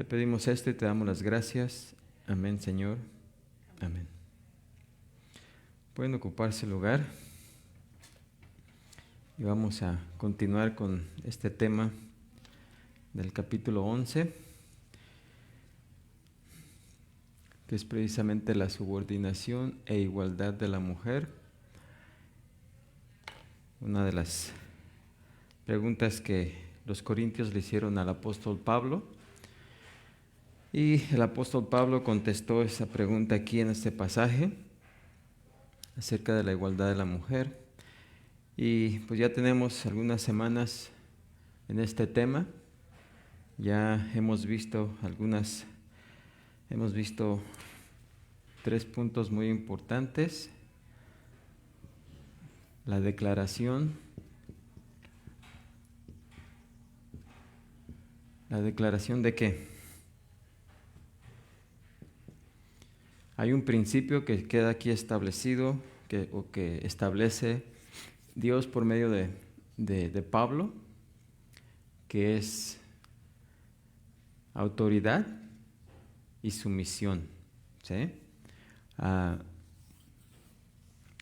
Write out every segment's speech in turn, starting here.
Te pedimos esto y te damos las gracias. Amén, Señor. Amén. Pueden ocuparse el lugar y vamos a continuar con este tema del capítulo 11, que es precisamente la subordinación e igualdad de la mujer. Una de las preguntas que los corintios le hicieron al apóstol Pablo, y el apóstol Pablo contestó esa pregunta aquí en este pasaje acerca de la igualdad de la mujer. Y pues ya tenemos algunas semanas en este tema. Ya hemos visto tres puntos muy importantes. La declaración. ¿La declaración de qué? Hay un principio que queda aquí establecido, que establece Dios por medio de Pablo, que es autoridad y sumisión, ¿sí?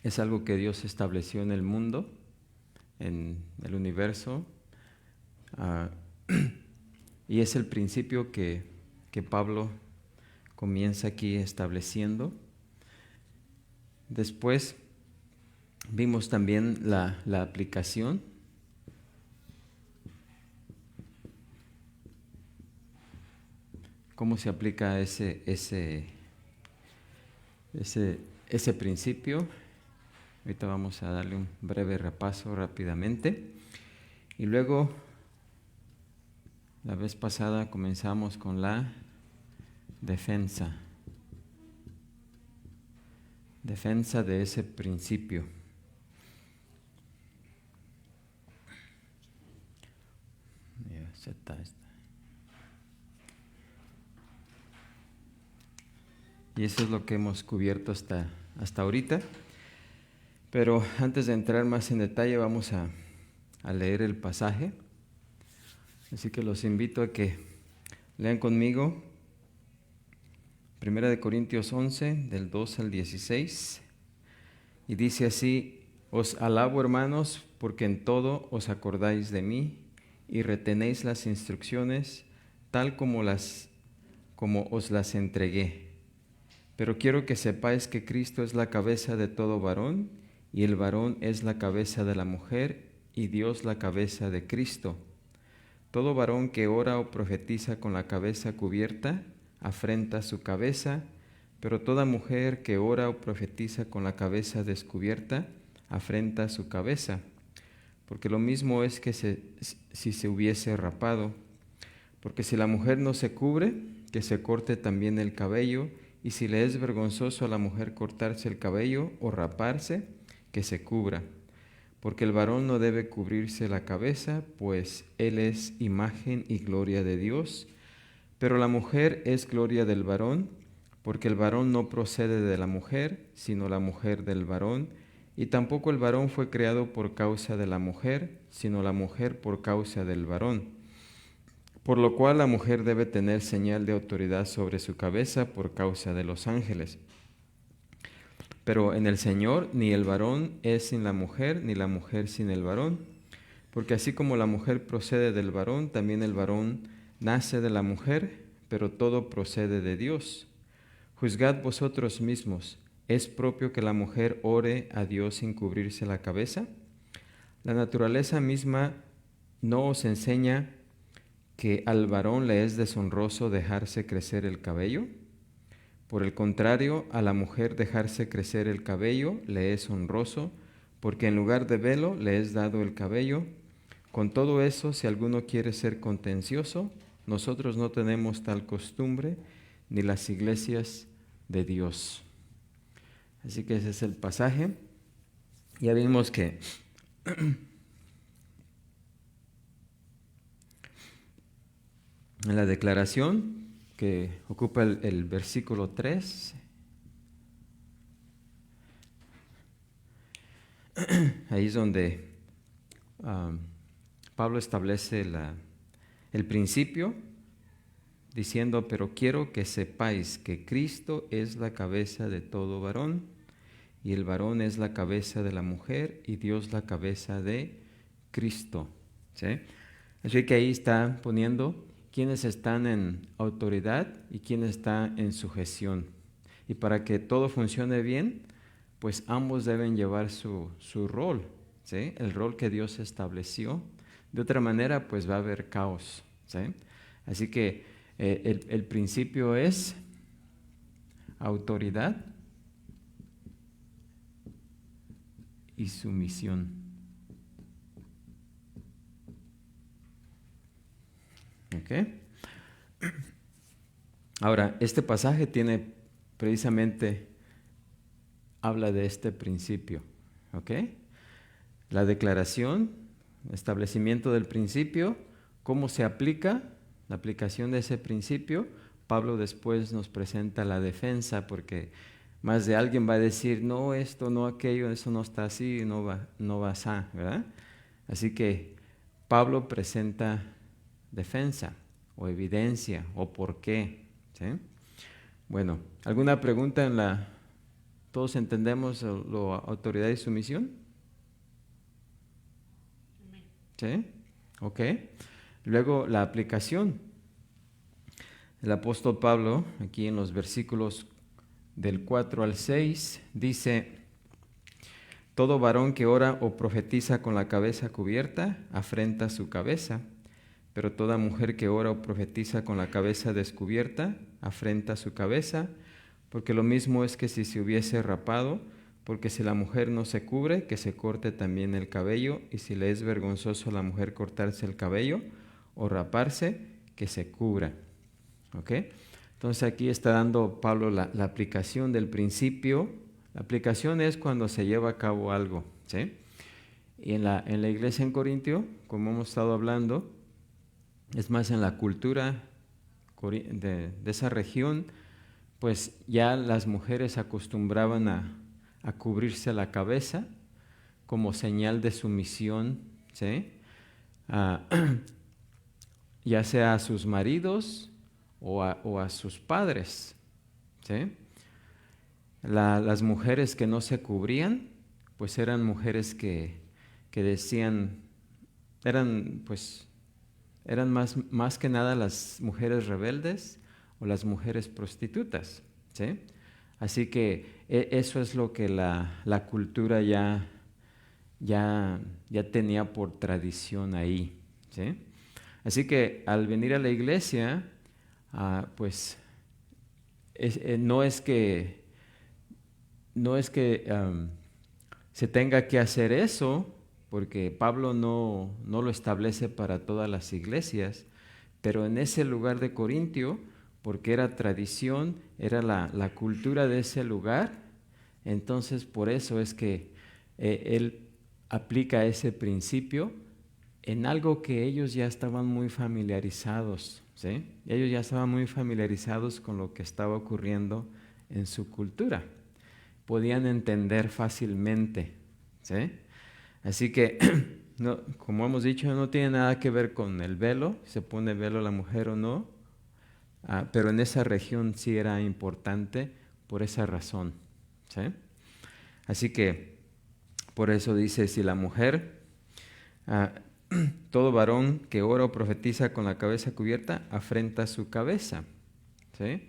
Es algo que Dios estableció en el mundo, en el universo, y es el principio que Pablo comienza aquí estableciendo. Después vimos también la aplicación. ¿Cómo se aplica ese principio? Ahorita vamos a darle un breve repaso rápidamente. Y luego, la vez pasada comenzamos con la defensa de ese principio. Ya está. Y eso es lo que hemos cubierto hasta ahorita. Pero antes de entrar más en detalle, vamos a leer el pasaje. Así que los invito a que lean conmigo 1 Corintios 11, del 2 al 16. Y dice así: Os alabo, hermanos, porque en todo os acordáis de mí y retenéis las instrucciones tal como os las entregué. Pero quiero que sepáis que Cristo es la cabeza de todo varón, y el varón es la cabeza de la mujer, y Dios la cabeza de Cristo. Todo varón que ora o profetiza con la cabeza cubierta, afrenta su cabeza, pero toda mujer que ora o profetiza con la cabeza descubierta, afrenta su cabeza. Porque lo mismo es que si se hubiese rapado. Porque si la mujer no se cubre, que se corte también el cabello, y si le es vergonzoso a la mujer cortarse el cabello o raparse, que se cubra. Porque el varón no debe cubrirse la cabeza, pues él es imagen y gloria de Dios. Pero la mujer es gloria del varón, porque el varón no procede de la mujer, sino la mujer del varón. Y tampoco el varón fue creado por causa de la mujer, sino la mujer por causa del varón. Por lo cual la mujer debe tener señal de autoridad sobre su cabeza por causa de los ángeles. Pero en el Señor ni el varón es sin la mujer, ni la mujer sin el varón. Porque así como la mujer procede del varón, también el varón nace de la mujer, pero todo procede de Dios. Juzgad vosotros mismos, ¿es propio que la mujer ore a Dios sin cubrirse la cabeza? La naturaleza misma no os enseña que al varón le es deshonroso dejarse crecer el cabello. Por el contrario, a la mujer dejarse crecer el cabello le es honroso, porque en lugar de velo le es dado el cabello. Con todo eso, si alguno quiere ser contencioso, nosotros no tenemos tal costumbre, ni las iglesias de Dios. Así que ese es el pasaje. Ya vimos que en la declaración que ocupa el versículo 3, ahí es donde Pablo establece el principio diciendo, pero quiero que sepáis que Cristo es la cabeza de todo varón, y el varón es la cabeza de la mujer, y Dios la cabeza de Cristo. ¿Sí? Así que ahí está poniendo quiénes están en autoridad y quién está en sujeción. Y para que todo funcione bien, pues ambos deben llevar su rol, ¿sí? El rol que Dios estableció. De otra manera, pues va a haber caos, ¿sí? Así que el principio es autoridad y sumisión. ¿Ok? Ahora, este pasaje tiene precisamente, habla de este principio. ¿Ok? La declaración, establecimiento del principio, cómo se aplica, la aplicación de ese principio. Pablo después nos presenta la defensa, porque más de alguien va a decir, no, esto, no aquello, eso no está así, no va así, ¿verdad? Así que Pablo presenta defensa o evidencia o por qué, ¿sí? Bueno, ¿alguna pregunta en la... ¿Todos entendemos lo autoridad y sumisión? ¿Sí? Ok. Luego la aplicación. El apóstol Pablo, aquí en los versículos del 4 al 6, dice, todo varón que ora o profetiza con la cabeza cubierta, afrenta su cabeza, pero toda mujer que ora o profetiza con la cabeza descubierta, afrenta su cabeza, porque lo mismo es que si se hubiese rapado, porque si la mujer no se cubre, que se corte también el cabello, y si le es vergonzoso a la mujer cortarse el cabello o raparse, que se cubra. ¿Ok? Entonces aquí está dando Pablo la aplicación del principio. La aplicación es cuando se lleva a cabo algo, ¿sí? Y en la iglesia en Corintio, como hemos estado hablando, es más en la cultura de esa región, pues ya las mujeres acostumbraban a cubrirse la cabeza como señal de sumisión, ¿sí? Ya sea a sus maridos o a sus padres, ¿sí? Las mujeres que no se cubrían, pues eran mujeres que decían, eran más que nada las mujeres rebeldes o las mujeres prostitutas, ¿sí? Así que eso es lo que la cultura ya tenía por tradición ahí, ¿sí? Así que al venir a la iglesia, pues no es que se tenga que hacer eso, porque Pablo no lo establece para todas las iglesias, pero en ese lugar de Corintio, porque era tradición, era la cultura de ese lugar, entonces por eso es que él aplica ese principio en algo que ellos ya estaban muy familiarizados, ¿sí? Ellos ya estaban muy familiarizados con lo que estaba ocurriendo en su cultura. Podían entender fácilmente, ¿sí? Así que, no, como hemos dicho, no tiene nada que ver con el velo, se pone velo la mujer o no, pero en esa región sí era importante por esa razón, ¿sí? Así que, por eso dice, si la mujer, todo varón que ora o profetiza con la cabeza cubierta, afrenta su cabeza, ¿sí?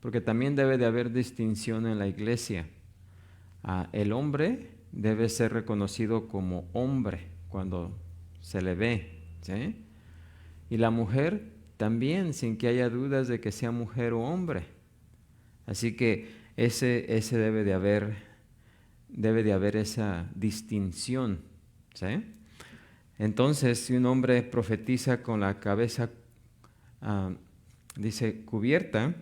Porque también debe de haber distinción en la iglesia. El hombre debe ser reconocido como hombre cuando se le ve, ¿sí? Y la mujer también, sin que haya dudas de que sea mujer o hombre. Así que ese debe de haber esa distinción, ¿sí? Entonces, si un hombre profetiza con la cabeza, dice, cubierta,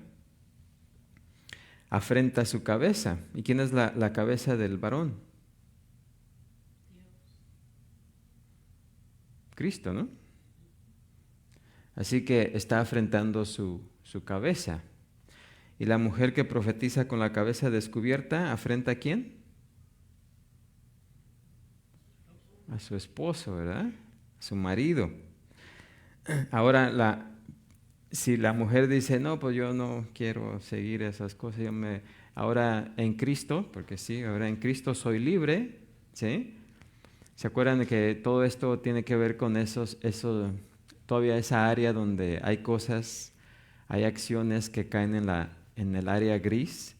afrenta su cabeza. ¿Y quién es la cabeza del varón? Cristo, ¿no? Así que está afrentando su cabeza. Y la mujer que profetiza con la cabeza descubierta, ¿afrenta a quién? A su esposo, ¿verdad? A su marido. Ahora, si la mujer dice, no, pues yo no quiero seguir esas cosas, ahora en Cristo, porque sí, ahora en Cristo soy libre, ¿sí? ¿Se acuerdan de que todo esto tiene que ver con todavía esa área donde hay cosas, hay acciones que caen en el área gris,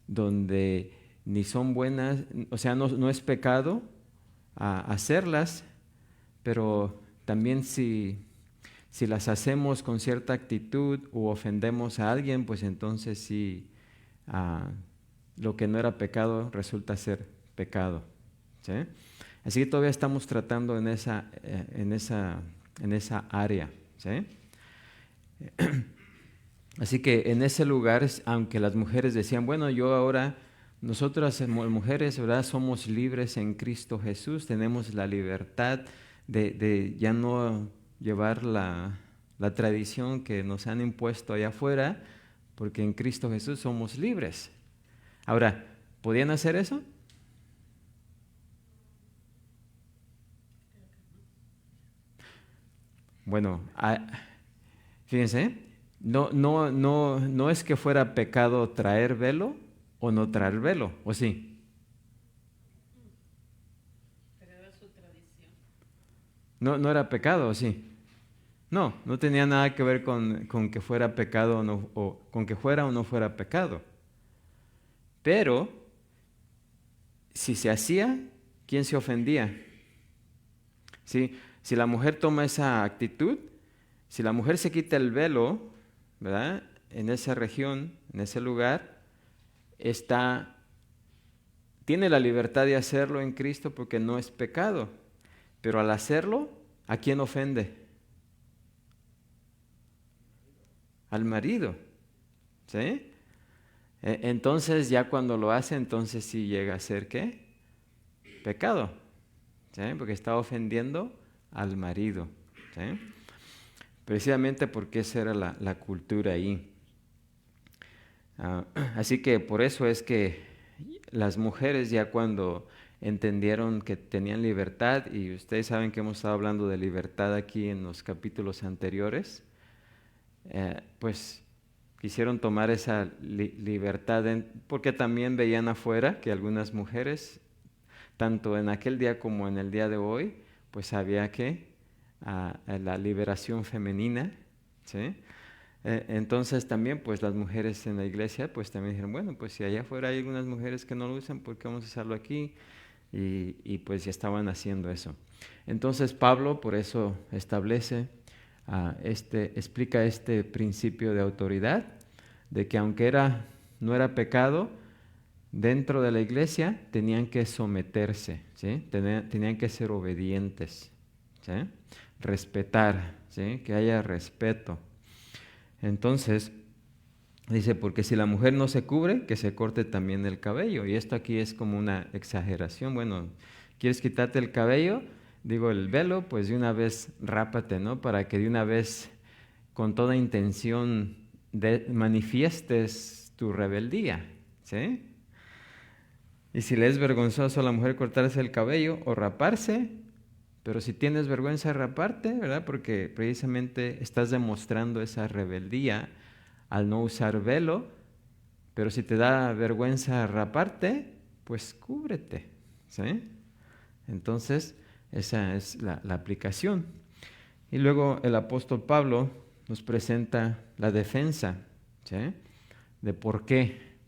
donde ni son buenas, o sea, no es pecado hacerlas, pero también si las hacemos con cierta actitud o ofendemos a alguien, pues entonces sí, lo que no era pecado resulta ser pecado, ¿sí? Así que todavía estamos tratando en esa área, ¿sí? Así que en ese lugar, aunque las mujeres decían, bueno, nosotras mujeres, ¿verdad? Somos libres en Cristo Jesús, tenemos la libertad de ya no llevar la tradición que nos han impuesto allá afuera, porque en Cristo Jesús somos libres. Ahora, ¿podían hacer eso? Bueno, fíjense, no es que fuera pecado traer velo o no traer velo, ¿o sí? Pero era su tradición. No era pecado, ¿o sí? No tenía nada que ver con que fuera pecado o con que fuera o no fuera pecado. Pero, si se hacía, ¿quién se ofendía? ¿Sí? Si la mujer toma esa actitud, si la mujer se quita el velo, ¿verdad? En esa región, en ese lugar, tiene la libertad de hacerlo en Cristo porque no es pecado. Pero al hacerlo, ¿a quién ofende? Al marido, ¿sí? Entonces ya cuando lo hace, entonces sí llega a ser ¿qué? Pecado, ¿sí? Porque está ofendiendo al marido, ¿sí? Precisamente porque esa era la cultura ahí. Así que por eso es que las mujeres ya cuando entendieron que tenían libertad, y ustedes saben que hemos estado hablando de libertad aquí en los capítulos anteriores, pues quisieron tomar esa libertad porque también veían afuera que algunas mujeres, tanto en aquel día como en el día de hoy, pues había que la liberación femenina, ¿sí? Entonces también pues las mujeres en la iglesia pues también dijeron, bueno, pues si allá afuera hay algunas mujeres que no lo usan, ¿por qué vamos a hacerlo aquí? Y pues ya estaban haciendo eso. Entonces Pablo por eso explica este principio de autoridad, de que aunque no era pecado, dentro de la iglesia tenían que someterse, ¿sí? Tenían que ser obedientes, ¿sí? Respetar, ¿sí? Que haya respeto. Entonces, dice, porque si la mujer no se cubre, que se corte también el cabello. Y esto aquí es como una exageración. Bueno, ¿quieres quitarte el cabello? Digo, el velo, pues de una vez rápate, ¿no? Para que de una vez, con toda intención, manifiestes tu rebeldía, ¿sí? Y si le es vergonzoso a la mujer cortarse el cabello o raparse, pero si tienes vergüenza de raparte, ¿verdad? Porque precisamente estás demostrando esa rebeldía al no usar velo, pero si te da vergüenza raparte, pues cúbrete, ¿sí? Entonces, esa es la aplicación. Y luego el apóstol Pablo nos presenta la defensa, ¿sí? De por qué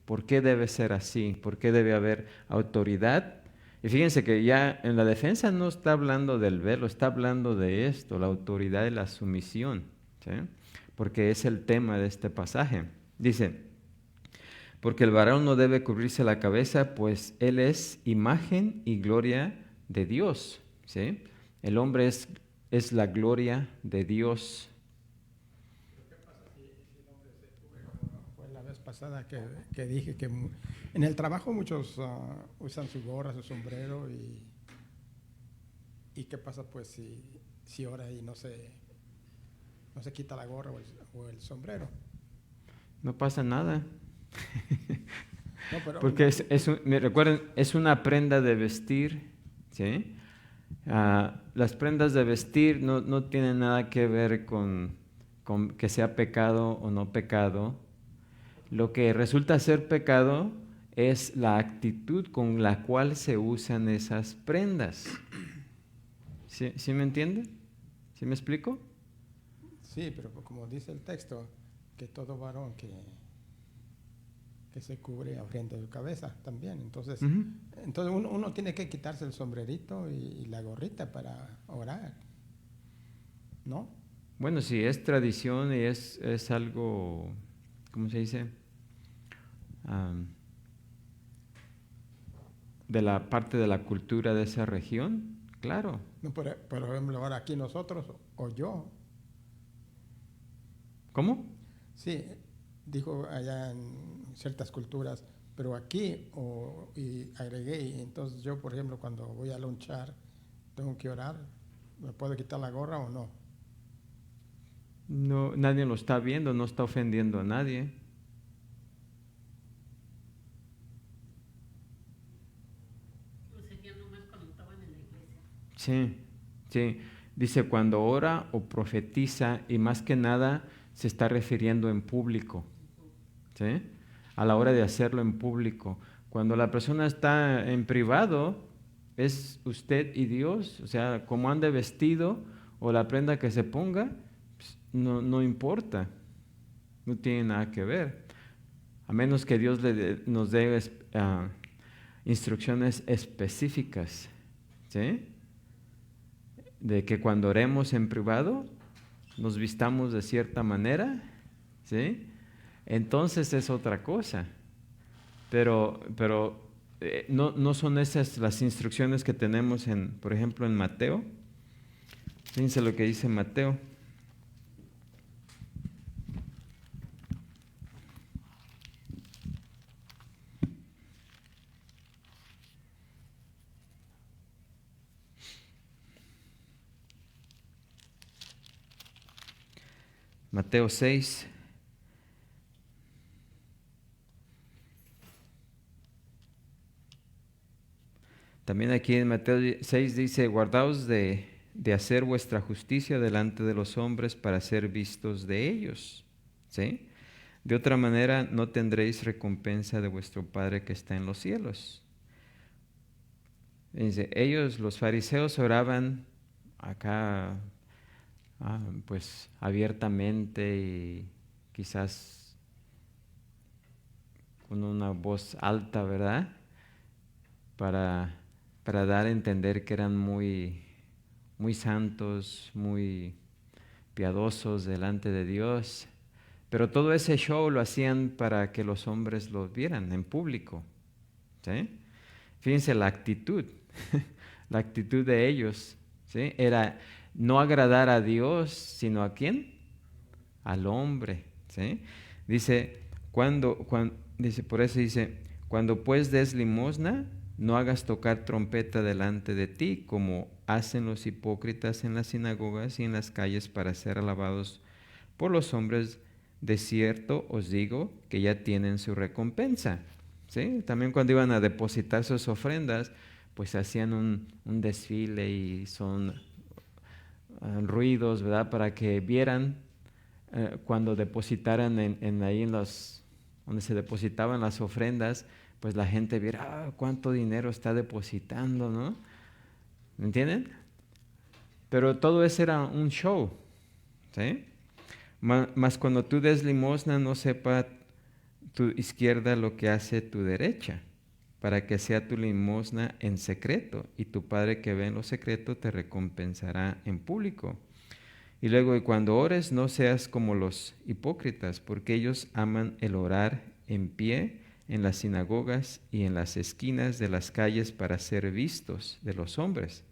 debe ser así, por qué debe haber autoridad. Y fíjense que ya en la defensa no está hablando del velo, está hablando de esto, la autoridad y la sumisión, ¿sí? Porque es el tema de este pasaje. Dice, porque el varón no debe cubrirse la cabeza, pues él es imagen y gloria de Dios, ¿sí? El hombre es la gloria de Dios. Fue la vez pasada que dije que en el trabajo muchos usan su gorra, su sombrero y qué pasa pues si ora y no se quita la gorra o el sombrero. No pasa nada. No, pero Porque me recuerden, es una prenda de vestir, ¿sí? Las prendas de vestir no tienen nada que ver con que sea pecado o no pecado. Lo que resulta ser pecado es la actitud con la cual se usan esas prendas. ¿Sí me entiende? ¿Sí me explico? Sí, pero como dice el texto, que todo varón que se cubre ofrenda su cabeza también. Entonces, Ujú. entonces uno tiene que quitarse el sombrerito y la gorrita para orar, ¿no? Bueno, sí, es tradición y es algo, ¿cómo se dice? Am, de la parte de la cultura de esa región, claro. No, por ejemplo, ahora aquí nosotros o yo, ¿Cómo? sí, dijo allá en ciertas culturas, pero aquí, y agregué, y entonces yo, por ejemplo, cuando voy a lonchar, tengo que orar, ¿me puedo quitar la gorra o no? No, nadie lo está viendo, no está ofendiendo a nadie. O sería nomás cuando estaban en la iglesia. Sí, sí. Dice cuando ora o profetiza y más que nada se está refiriendo en público, ¿sí? A la hora de hacerlo en público. Cuando la persona está en privado, es usted y Dios, o sea, como ande vestido o la prenda que se ponga, pues, no importa, no tiene nada que ver. A menos que Dios nos dé instrucciones específicas, ¿sí? De que cuando oremos en privado nos vistamos de cierta manera, ¿sí? Entonces es otra cosa. Pero no son esas las instrucciones que tenemos por ejemplo, en Mateo. Fíjense lo que dice Mateo. Mateo 6. También aquí en Mateo 6 dice, guardaos de hacer vuestra justicia delante de los hombres para ser vistos de ellos. ¿Sí? De otra manera no tendréis recompensa de vuestro Padre que está en los cielos. Dice, ellos, los fariseos, oraban acá, pues abiertamente y quizás con una voz alta, ¿verdad? Para dar a entender que eran muy, muy santos, muy piadosos delante de Dios. Pero todo ese show lo hacían para que los hombres lo vieran en público. ¿Sí? Fíjense la actitud, la actitud de ellos, ¿sí? Era no agradar a Dios, sino ¿a quién? Al hombre, ¿sí? Dice, dice, por eso dice, cuando pues des limosna, no hagas tocar trompeta delante de ti, como hacen los hipócritas en las sinagogas y en las calles para ser alabados por los hombres. De cierto os digo que ya tienen su recompensa. ¿Sí? También cuando iban a depositar sus ofrendas, pues hacían un desfile y son ruidos, ¿verdad? Para que vieran cuando depositaran ahí donde se depositaban las ofrendas, pues la gente viera cuánto dinero está depositando, ¿no? ¿Me entienden? Pero todo eso era un show, ¿sí? Mas cuando tú des limosna, no sepa tu izquierda lo que hace tu derecha, para que sea tu limosna en secreto, y tu Padre que ve en lo secreto te recompensará en público. Y luego, y cuando ores, no seas como los hipócritas, porque ellos aman el orar en pie en las sinagogas y en las esquinas de las calles para ser vistos de los hombres.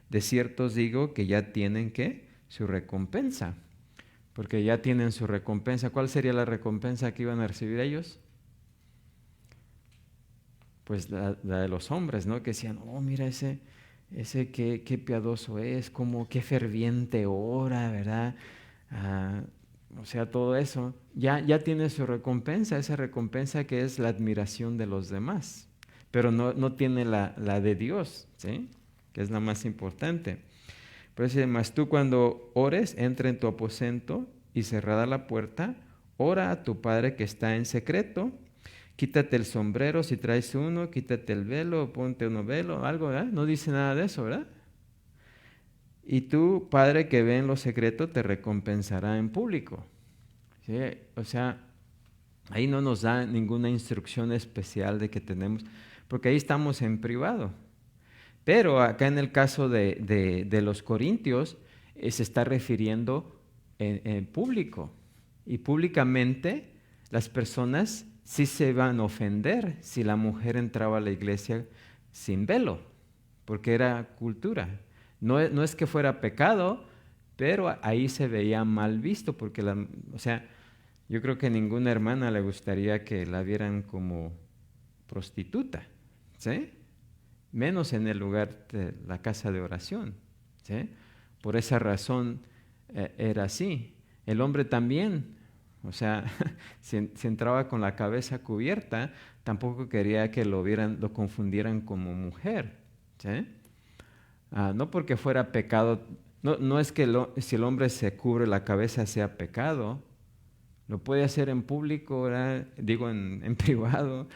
De cierto os digo que ya tienen, ¿qué? Su recompensa. Porque ya tienen su recompensa. ¿Cuál sería la recompensa que iban a recibir ellos? Pues la de los hombres, ¿no? Que decían, oh, mira ese qué piadoso es, como qué ferviente ora, ¿verdad? O sea, todo eso. Ya tiene su recompensa, esa recompensa que es la admiración de los demás. Pero no tiene la de Dios, ¿sí? Que es la más importante. Pero dice, mas tú cuando ores, entra en tu aposento y cerrada la puerta, ora a tu Padre que está en secreto. Quítate el sombrero si traes uno, quítate el velo, ponte uno velo, algo, ¿verdad? No dice nada de eso, ¿verdad? Y tu Padre que ve en lo secreto te recompensará en público. ¿Sí? O sea, ahí no nos da ninguna instrucción especial de que tenemos, porque ahí estamos en privado. Pero acá en el caso de los corintios, se está refiriendo en público. Y públicamente las personas sí se van a ofender si la mujer entraba a la iglesia sin velo, porque era cultura. No es que fuera pecado, pero ahí se veía mal visto, porque o sea, yo creo que a ninguna hermana le gustaría que la vieran como prostituta, ¿sí? Menos en el lugar de la casa de oración, ¿sí? Por esa razón era así. El hombre también, o sea, si entraba con la cabeza cubierta, tampoco quería que lo confundieran como mujer, ¿sí? No porque fuera pecado, no es que si el hombre se cubre la cabeza sea pecado, lo puede hacer en público, ¿verdad? Digo en privado,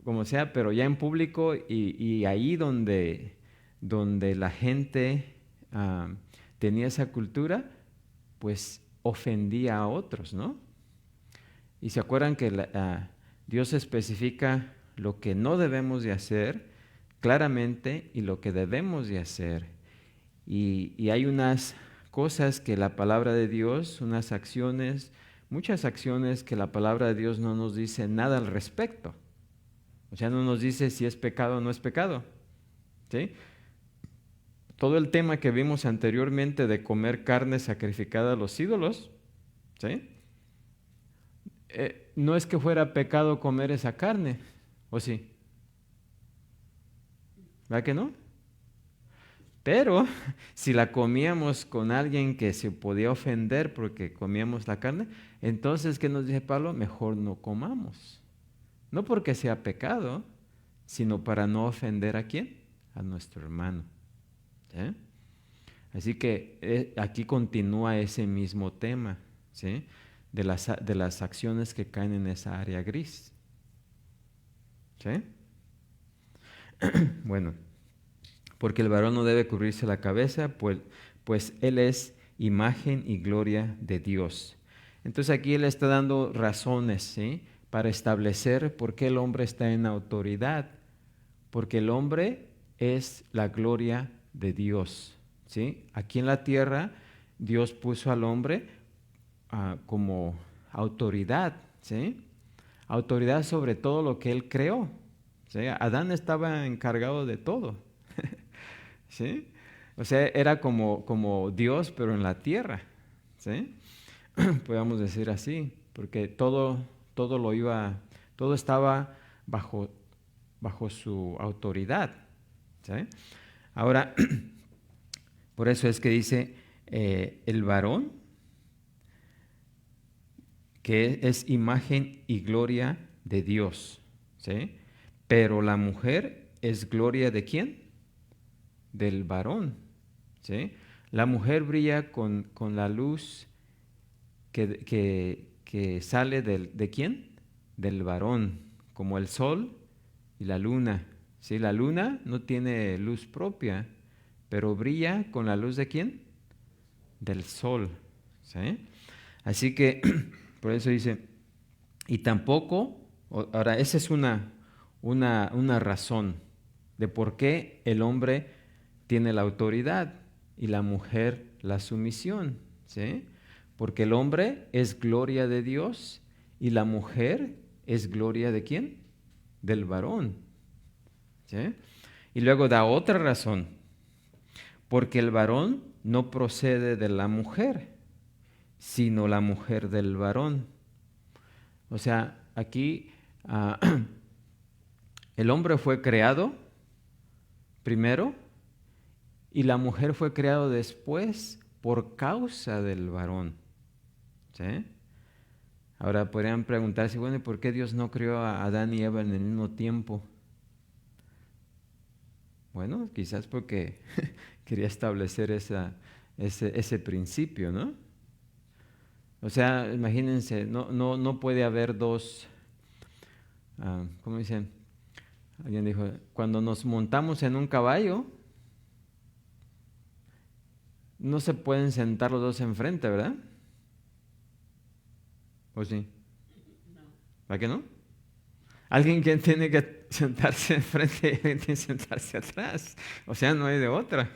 como sea, pero ya en público y ahí donde la gente tenía esa cultura, pues ofendía a otros, ¿no? Y se acuerdan que Dios especifica lo que no debemos de hacer claramente y lo que debemos de hacer. Y hay unas cosas que la palabra de Dios, unas acciones, muchas acciones que la palabra de Dios no nos dice nada al respecto. O sea, no nos dice si es pecado o no es pecado, ¿sí? Todo el tema que vimos anteriormente de comer carne sacrificada a los ídolos, ¿sí? No es que fuera pecado comer esa carne, ¿o sí? ¿Verdad que no? Pero si la comíamos con alguien que se podía ofender porque comíamos la carne, entonces, ¿qué nos dice Pablo? Mejor no comamos. No porque sea pecado, sino para no ofender ¿a quién? A nuestro hermano. ¿Sí? Así que aquí continúa ese mismo tema, ¿sí? De las acciones que caen en esa área gris. ¿Sí? Bueno, porque el varón no debe cubrirse la cabeza, pues él es imagen y gloria de Dios. Entonces aquí él está dando razones, ¿sí? Para establecer por qué el hombre está en autoridad. Porque el hombre es la gloria de Dios, ¿sí? Aquí en la tierra Dios puso al hombre como autoridad, ¿sí? Autoridad sobre todo lo que él creó, ¿sí? Adán estaba encargado de todo, ¿sí? O sea, era como Dios, pero en la tierra, ¿sí? Podríamos decir así, porque todo estaba bajo su autoridad, ¿sí? Ahora, por eso es que dice el varón, que es imagen y gloria de Dios, ¿sí? Pero la mujer es gloria ¿de quién? Del varón, ¿sí? La mujer brilla con la luz que sale ¿de quién? Del varón, como el sol y la luna, ¿sí? La luna no tiene luz propia, pero brilla con la luz ¿de quién? Del sol, ¿sí? Así que, por eso dice, y tampoco, ahora esa es una razón de por qué el hombre tiene la autoridad y la mujer la sumisión, ¿sí? Porque el hombre es gloria de Dios y la mujer es gloria ¿de quién? Del varón, ¿sí? Y luego da otra razón, porque el varón no procede de la mujer, sino la mujer del varón. O sea, aquí el hombre fue creado primero y la mujer fue creada después por causa del varón, ¿sí? Ahora podrían preguntarse, bueno, ¿y por qué Dios no creó a Adán y Eva en el mismo tiempo? Bueno, quizás porque quería establecer ese principio, ¿no? O sea, imagínense, no puede haber dos, ¿cómo dicen? Alguien dijo, cuando nos montamos en un caballo, no se pueden sentar los dos enfrente, ¿verdad? ¿O sí? No. ¿Para qué no? Alguien que tiene que sentarse enfrente y alguien tiene que sentarse atrás. O sea, no hay de otra.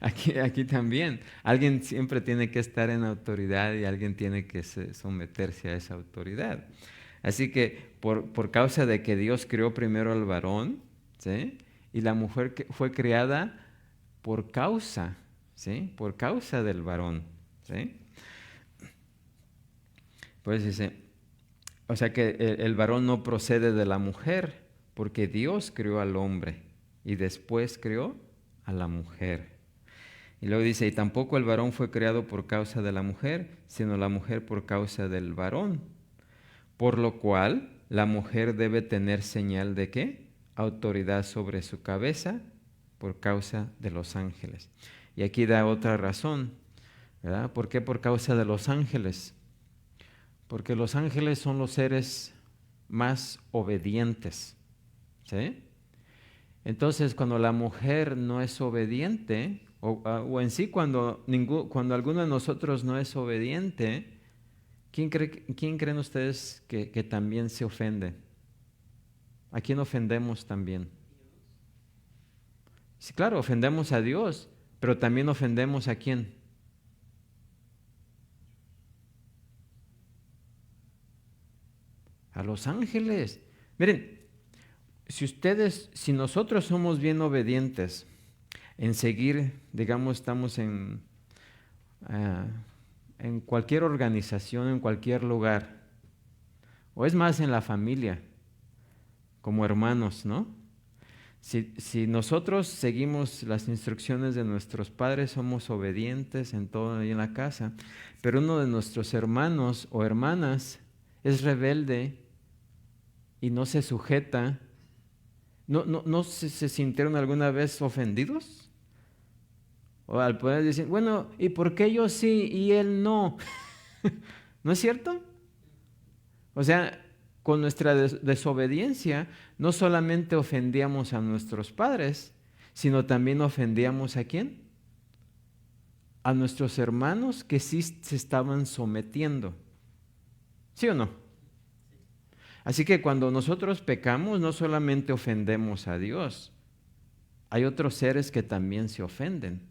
Aquí también. Alguien siempre tiene que estar en autoridad y alguien tiene que someterse a esa autoridad. Así que por causa de que Dios creó primero al varón, ¿sí? Y la mujer que fue creada por causa, ¿sí? Por causa del varón, ¿sí? Pues dice, o sea que el varón no procede de la mujer, porque Dios creó al hombre y después creó a la mujer. Y luego dice, y tampoco el varón fue creado por causa de la mujer, sino la mujer por causa del varón. Por lo cual, la mujer debe tener señal de ¿qué? Autoridad sobre su cabeza por causa de los ángeles. Y aquí da otra razón, ¿verdad? ¿Por qué por causa de los ángeles? Porque los ángeles son los seres más obedientes, ¿sí? Entonces, cuando la mujer no es obediente, o en sí cuando alguno de nosotros no es obediente, ¿quién creen ustedes que también se ofende? ¿A quién ofendemos también? Sí, claro, ofendemos a Dios, pero también ofendemos ¿a quién? A los ángeles. Miren, si nosotros somos bien obedientes en seguir, digamos, estamos en cualquier organización, en cualquier lugar, o es más en la familia, como hermanos, ¿no? Si nosotros seguimos las instrucciones de nuestros padres, somos obedientes en todo ahí en la casa, pero uno de nuestros hermanos o hermanas es rebelde y no se sujeta, ¿no se sintieron alguna vez ofendidos? O al poder decir, bueno, ¿y por qué yo sí y él no? ¿No es cierto? O sea, con nuestra desobediencia no solamente ofendíamos a nuestros padres, sino también ofendíamos ¿a quién? A nuestros hermanos que sí se estaban sometiendo. ¿Sí o no? Así que cuando nosotros pecamos no solamente ofendemos a Dios, hay otros seres que también se ofenden.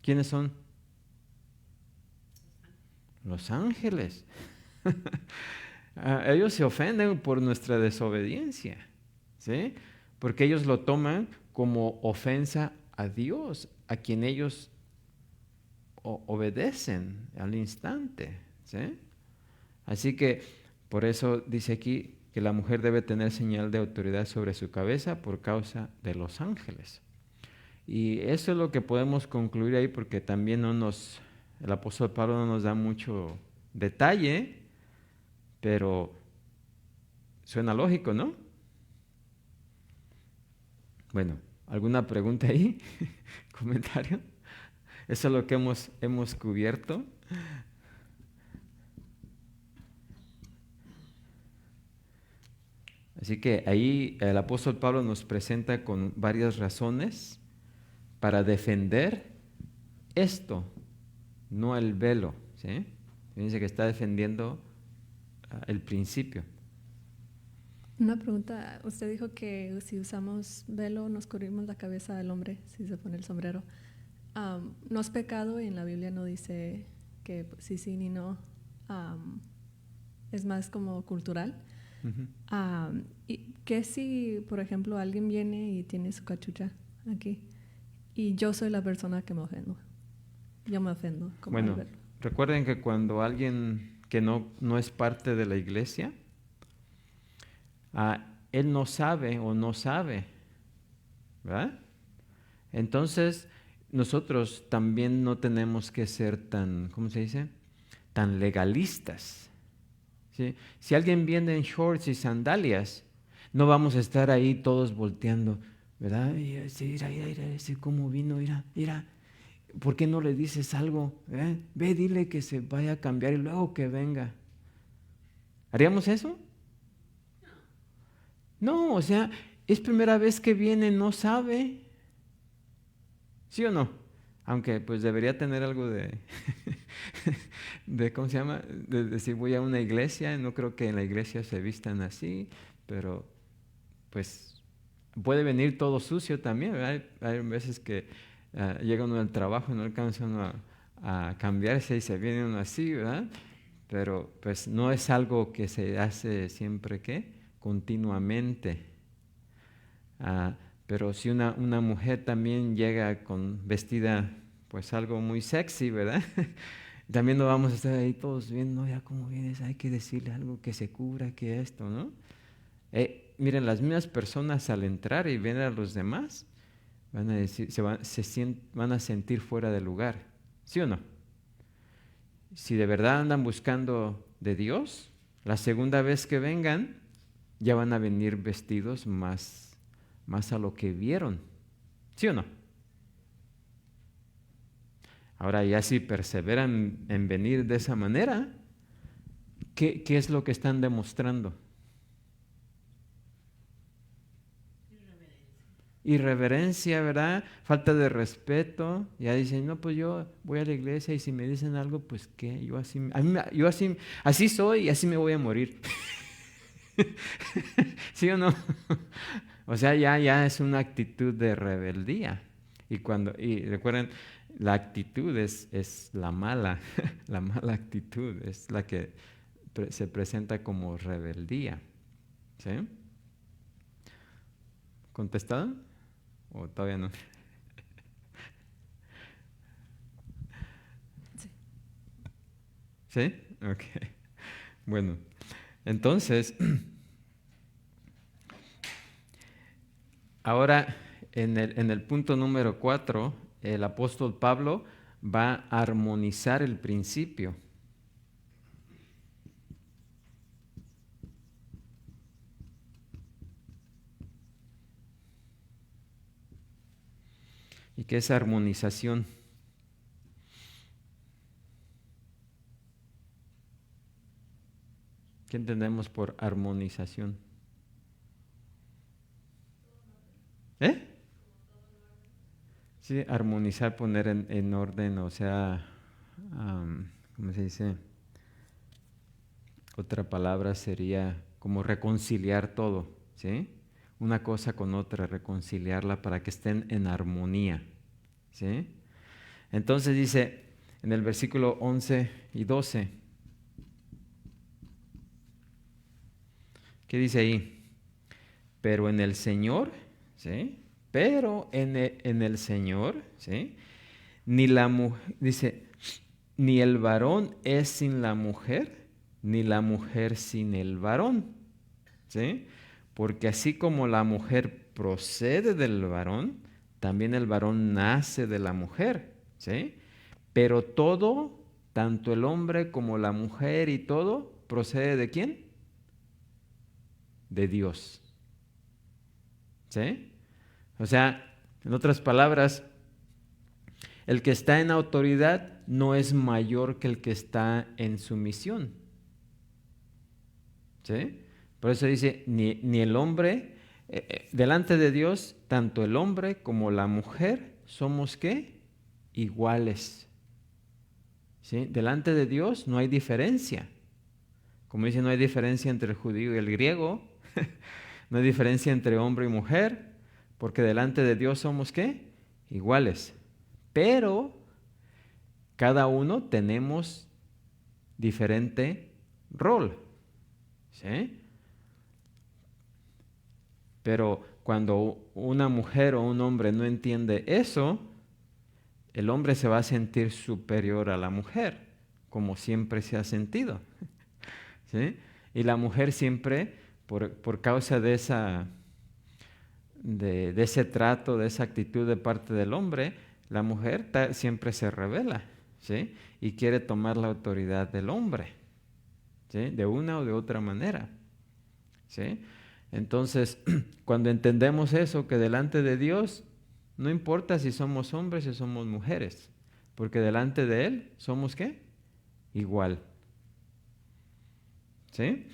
¿Quiénes son? Los ángeles. Ellos se ofenden por nuestra desobediencia, ¿sí? Porque ellos lo toman como ofensa a Dios, a quien ellos obedecen al instante, ¿sí? Así que por eso dice aquí que la mujer debe tener señal de autoridad sobre su cabeza por causa de los ángeles. Y eso es lo que podemos concluir ahí, porque también el apóstol Pablo no nos da mucho detalle, pero suena lógico, ¿no? Bueno, ¿alguna pregunta ahí? ¿Comentario? Eso es lo que hemos cubierto. Así que ahí el apóstol Pablo nos presenta con varias razones para defender esto, no el velo, ¿sí? Fíjense que está defendiendo el principio. Una pregunta, usted dijo que si usamos velo nos cubrimos la cabeza del hombre, si se pone el sombrero. No es pecado y en la Biblia no dice que sí ni no, es más como cultural. Uh-huh. ¿Y qué si, por ejemplo, alguien viene y tiene su cachucha aquí y yo soy la persona que me ofendo? Yo me ofendo. Bueno, recuerden que cuando alguien que no es parte de la iglesia, él no sabe o no sabe, ¿verdad? Entonces, nosotros también no tenemos que ser tan, ¿cómo se dice? Tan legalistas, ¿sí? Si alguien viene en shorts y sandalias, no vamos a estar ahí todos volteando, ¿verdad? Y así, mira, cómo vino, mira. ¿Por qué no le dices algo? Ve, dile que se vaya a cambiar y luego que venga. ¿Haríamos eso? No, o sea, es primera vez que viene, no sabe. ¿Sí o no? Aunque pues debería tener algo de, ¿cómo se llama? De decir voy a una iglesia, no creo que en la iglesia se vistan así, pero pues puede venir todo sucio también, ¿verdad? Hay veces que llega uno al trabajo y no alcanza uno a cambiarse y se viene uno así, ¿verdad? Pero pues no es algo que se hace siempre, ¿qué? Continuamente. Pero si una mujer también llega con vestida pues algo muy sexy, ¿verdad? También no vamos a estar ahí todos viendo, ya cómo vienes, hay que decirle algo que se cubra, que esto, ¿no? Miren, las mismas personas al entrar y ver a los demás van a decir, van a sentir fuera de lugar, ¿sí o no? Si de verdad andan buscando de Dios, la segunda vez que vengan ya van a venir vestidos más a lo que vieron, ¿sí o no? Ahora ya si perseveran en venir de esa manera, ¿qué es lo que están demostrando? Irreverencia, ¿verdad? Falta de respeto. Ya dicen, no, pues yo voy a la iglesia y si me dicen algo, pues qué, así soy y así me voy a morir. ¿Sí o no? O sea, ya es una actitud de rebeldía. Y recuerden, la actitud es la mala, la mala actitud, es la que se presenta como rebeldía. ¿Sí? ¿Contestado? ¿O todavía no? Sí. ¿Sí? Ok. Bueno, entonces, ahora en el punto número 4, el apóstol Pablo va a armonizar el principio. ¿Y qué es armonización? ¿Qué entendemos por armonización? Sí, armonizar, poner en orden, o sea, ¿cómo se dice? Otra palabra sería como reconciliar todo, ¿sí? Una cosa con otra, reconciliarla para que estén en armonía, ¿sí? Entonces dice en el versículo 11 y 12, ¿qué dice ahí? Pero en el Señor, ¿sí? Pero en el Señor, ¿sí? Dice, ni el varón es sin la mujer, ni la mujer sin el varón, ¿sí? Porque así como la mujer procede del varón, también el varón nace de la mujer, ¿sí? Pero todo, tanto el hombre como la mujer y todo, ¿procede de quién? De Dios, ¿sí? O sea, en otras palabras, el que está en autoridad no es mayor que el que está en sumisión, ¿sí? Por eso dice, ni el hombre, delante de Dios, tanto el hombre como la mujer somos ¿qué? Iguales, ¿sí? Delante de Dios no hay diferencia. Como dice, no hay diferencia entre el judío y el griego, no hay diferencia entre hombre y mujer, porque delante de Dios somos ¿qué? Iguales. Pero cada uno tenemos diferente rol, ¿sí? Pero cuando una mujer o un hombre no entiende eso, el hombre se va a sentir superior a la mujer, como siempre se ha sentido, ¿sí? Y la mujer siempre, por causa de ese trato, de esa actitud de parte del hombre, la mujer siempre se rebela, ¿sí? Y quiere tomar la autoridad del hombre, ¿sí? De una o de otra manera, ¿sí? Entonces, cuando entendemos eso, que delante de Dios, no importa si somos hombres o somos mujeres, porque delante de Él somos ¿qué? Igual. ¿Sí?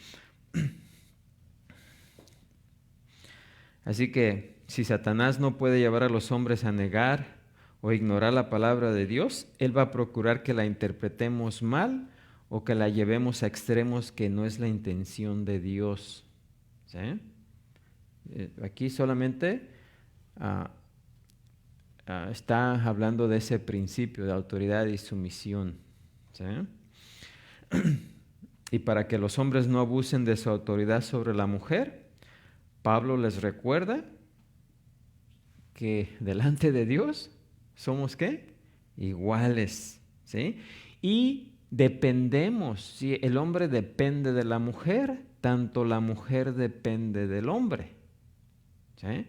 Así que si Satanás no puede llevar a los hombres a negar o ignorar la palabra de Dios, él va a procurar que la interpretemos mal o que la llevemos a extremos que no es la intención de Dios. ¿Sí? Aquí solamente está hablando de ese principio de autoridad y sumisión. ¿Sí? Y para que los hombres no abusen de su autoridad sobre la mujer, Pablo les recuerda que delante de Dios somos ¿qué? Iguales, ¿sí? Y dependemos, si el hombre depende de la mujer, tanto la mujer depende del hombre, ¿sí?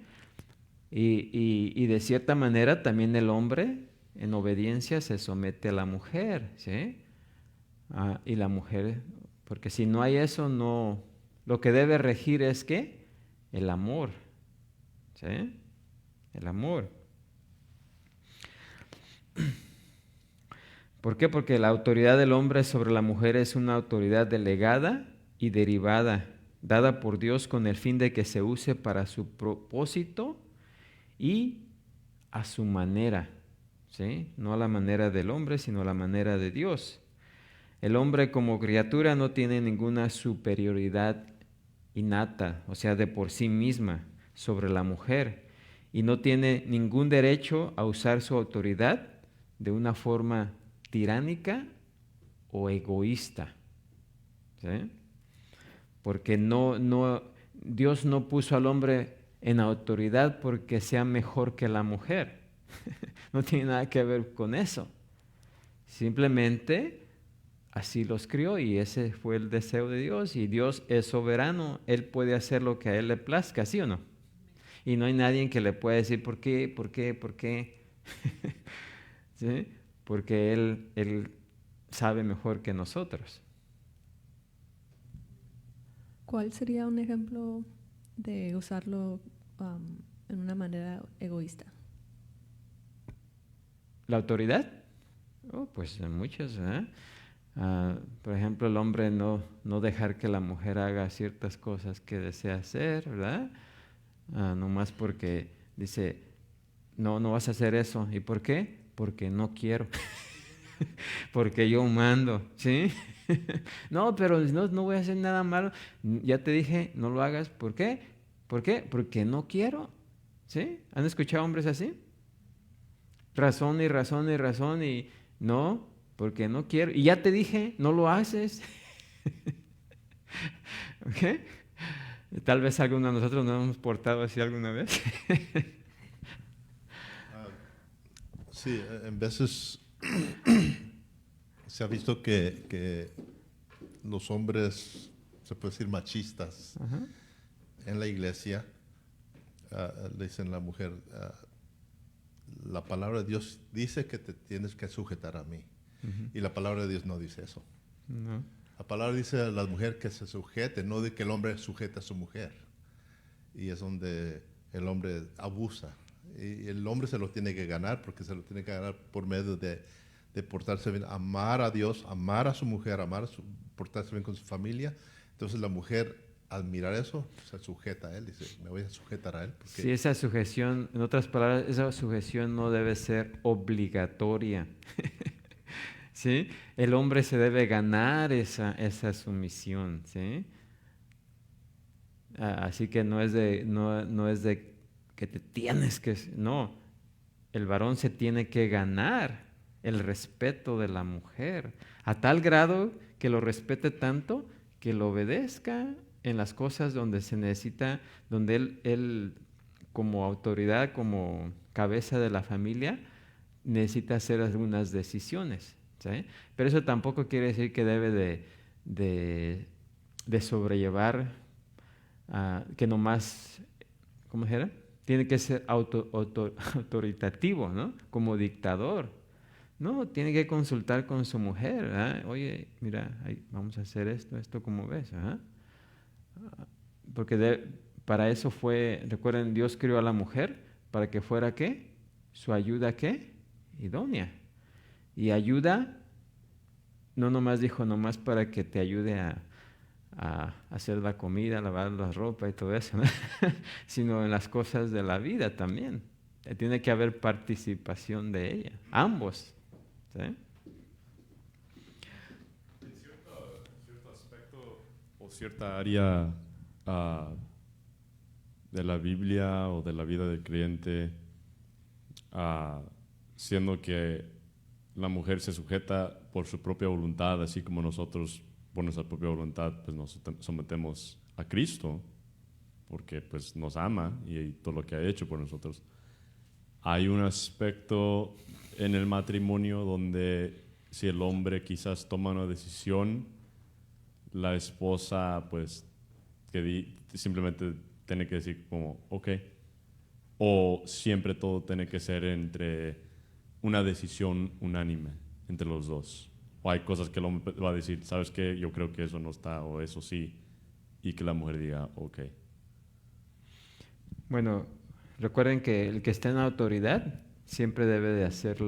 Y de cierta manera también el hombre en obediencia se somete a la mujer, ¿sí? Y la mujer, porque si no hay eso, no, lo que debe regir es ¿qué? El amor, ¿sí? El amor. ¿Por qué? Porque la autoridad del hombre sobre la mujer es una autoridad delegada y derivada, dada por Dios con el fin de que se use para su propósito y a su manera, ¿sí? No a la manera del hombre, sino a la manera de Dios. El hombre como criatura no tiene ninguna superioridad innata, o sea, de por sí misma, sobre la mujer, y no tiene ningún derecho a usar su autoridad de una forma tiránica o egoísta, ¿sí? Porque Dios no puso al hombre en autoridad porque sea mejor que la mujer. No tiene nada que ver con eso. Simplemente así los crió y ese fue el deseo de Dios, y Dios es soberano, Él puede hacer lo que a Él le plazca, ¿sí o no? Y no hay nadie que le pueda decir por qué. ¿Sí? Porque Él sabe mejor que nosotros. ¿Cuál sería un ejemplo de usarlo en una manera egoísta? ¿La autoridad? Pues en muchas, ¿eh? Por ejemplo, el hombre no dejar que la mujer haga ciertas cosas que desea hacer, ¿verdad? Nomás porque dice, no vas a hacer eso. ¿Y por qué? Porque no quiero. Porque yo mando, ¿sí? No, pero no voy a hacer nada malo. Ya te dije, no lo hagas. ¿Por qué? ¿Por qué? Porque no quiero, ¿sí? ¿Han escuchado hombres así? Razón y razón y razón y no, porque no quiero. Y ya te dije, no lo haces. ¿Ok? Tal vez alguno de nosotros nos hemos portado así alguna vez. Sí, en veces se ha visto que los hombres, se puede decir machistas, Ajá. en la iglesia, le dicen a la mujer, la palabra de Dios dice que te tienes que sujetar a mí. Uh-huh. Y la palabra de Dios no dice eso. No. La palabra dice a la mujer que se sujete, no de que el hombre sujete a su mujer. Y es donde el hombre abusa. Y el hombre se lo tiene que ganar, porque se lo tiene que ganar por medio de portarse bien, amar a Dios, amar a su mujer, portarse bien con su familia. Entonces la mujer, al mirar eso, se sujeta a él, dice, me voy a sujetar a él. Porque Sí, esa sujeción, en otras palabras, esa sujeción no debe ser obligatoria. ¿Sí? El hombre se debe ganar esa sumisión, ¿sí? Así que no es de que te tienes que... No, el varón se tiene que ganar el respeto de la mujer, a tal grado que lo respete tanto que lo obedezca en las cosas donde se necesita, donde él como autoridad, como cabeza de la familia, necesita hacer algunas decisiones, ¿sí? Pero eso tampoco quiere decir que debe de sobrellevar, que nomás, ¿cómo se llama? Tiene que ser autoritativo, ¿no? Como dictador. No, tiene que consultar con su mujer, ¿eh? Oye, mira, vamos a hacer esto, ¿cómo ves? ¿Ah? Porque para eso fue, recuerden, Dios creó a la mujer para que fuera, ¿qué? Su ayuda, ¿qué? Idónea. Y ayuda, no nomás dijo nomás para que te ayude a hacer la comida, lavar la ropa y todo eso, ¿no? Sino en las cosas de la vida también. Tiene que haber participación de ella, ambos. ¿Sí? En cierto aspecto o cierta área de la Biblia o de la vida del creyente, siendo que la mujer se sujeta por su propia voluntad, así como nosotros por nuestra propia voluntad pues nos sometemos a Cristo, porque pues nos ama y todo lo que ha hecho por nosotros. Hay un aspecto en el matrimonio donde si el hombre quizás toma una decisión, la esposa pues simplemente tiene que decir como ok, o siempre todo tiene que ser entre una decisión unánime entre los dos, o hay cosas que el hombre va a decir, ¿sabes qué? Yo creo que eso no está, o eso sí, y que la mujer diga ok. Bueno, recuerden que el que está en autoridad siempre debe de hacer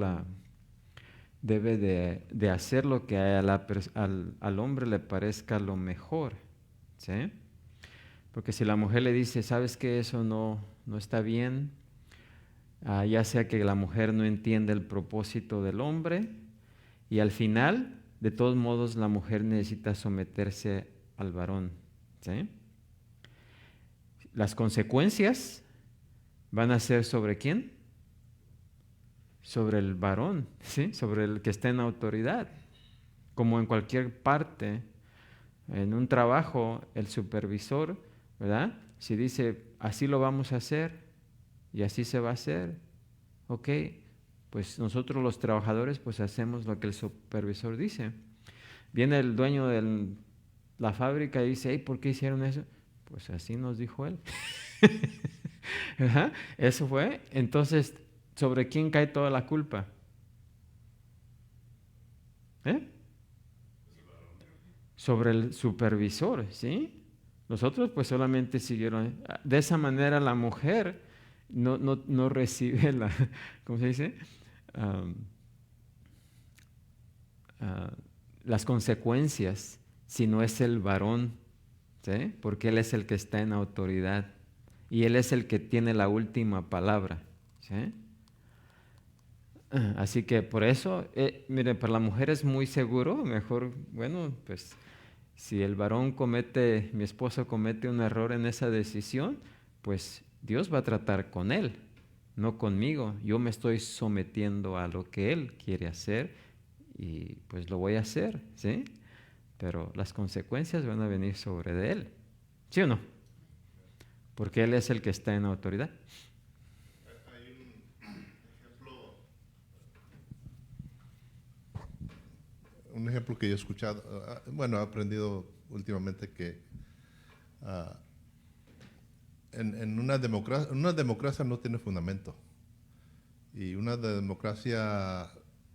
de hacer lo que al hombre le parezca lo mejor, ¿sí? Porque si la mujer le dice, ¿sabes qué? Eso no está bien, ya sea que la mujer no entiende el propósito del hombre, y al final, de todos modos, la mujer necesita someterse al varón, ¿sí? Las consecuencias van a ser ¿sobre quién? Sobre el varón, ¿sí? Sobre el que está en autoridad. Como en cualquier parte, en un trabajo, el supervisor, ¿verdad? Si dice, así lo vamos a hacer y así se va a hacer, ok, pues nosotros los trabajadores pues hacemos lo que el supervisor dice. Viene el dueño de la fábrica y dice, hey, ¿por qué hicieron eso? Pues así nos dijo él. ¿Verdad? Eso fue. Entonces, ¿sobre quién cae toda la culpa? Sobre el supervisor, ¿sí? Nosotros pues solamente siguieron. De esa manera la mujer no recibe ¿cómo se dice? Las consecuencias, si no es el varón, ¿sí? Porque él es el que está en autoridad y él es el que tiene la última palabra, ¿sí? Así que por eso, mire, para la mujer es muy seguro, mejor, bueno, pues si el varón mi esposo comete un error en esa decisión, pues Dios va a tratar con él, no conmigo. Yo me estoy sometiendo a lo que él quiere hacer y pues lo voy a hacer, ¿sí? Pero las consecuencias van a venir sobre de él, ¿sí o no? Porque él es el que está en autoridad. Un ejemplo que yo he escuchado, bueno, he aprendido últimamente que en una democracia no tiene fundamento. Y una democracia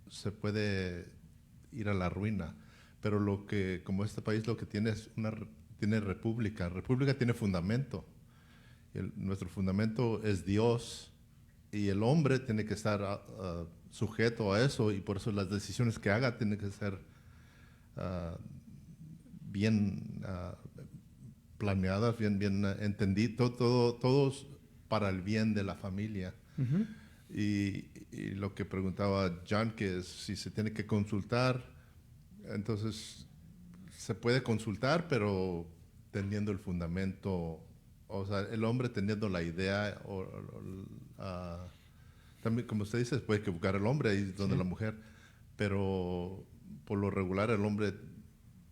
se puede ir a la ruina. Pero como este país lo que tiene es tiene república. República tiene fundamento. Nuestro fundamento es Dios. Y el hombre tiene que estar sujeto a eso, y por eso las decisiones que haga tienen que ser bien planeadas, bien entendidas, todos para el bien de la familia. Uh-huh. Y lo que preguntaba John, que es si se tiene que consultar, entonces se puede consultar, pero teniendo el fundamento, o sea, el hombre teniendo la idea, también, como usted dice, puede equivocar el hombre, ahí es donde sí. La mujer, pero por lo regular el hombre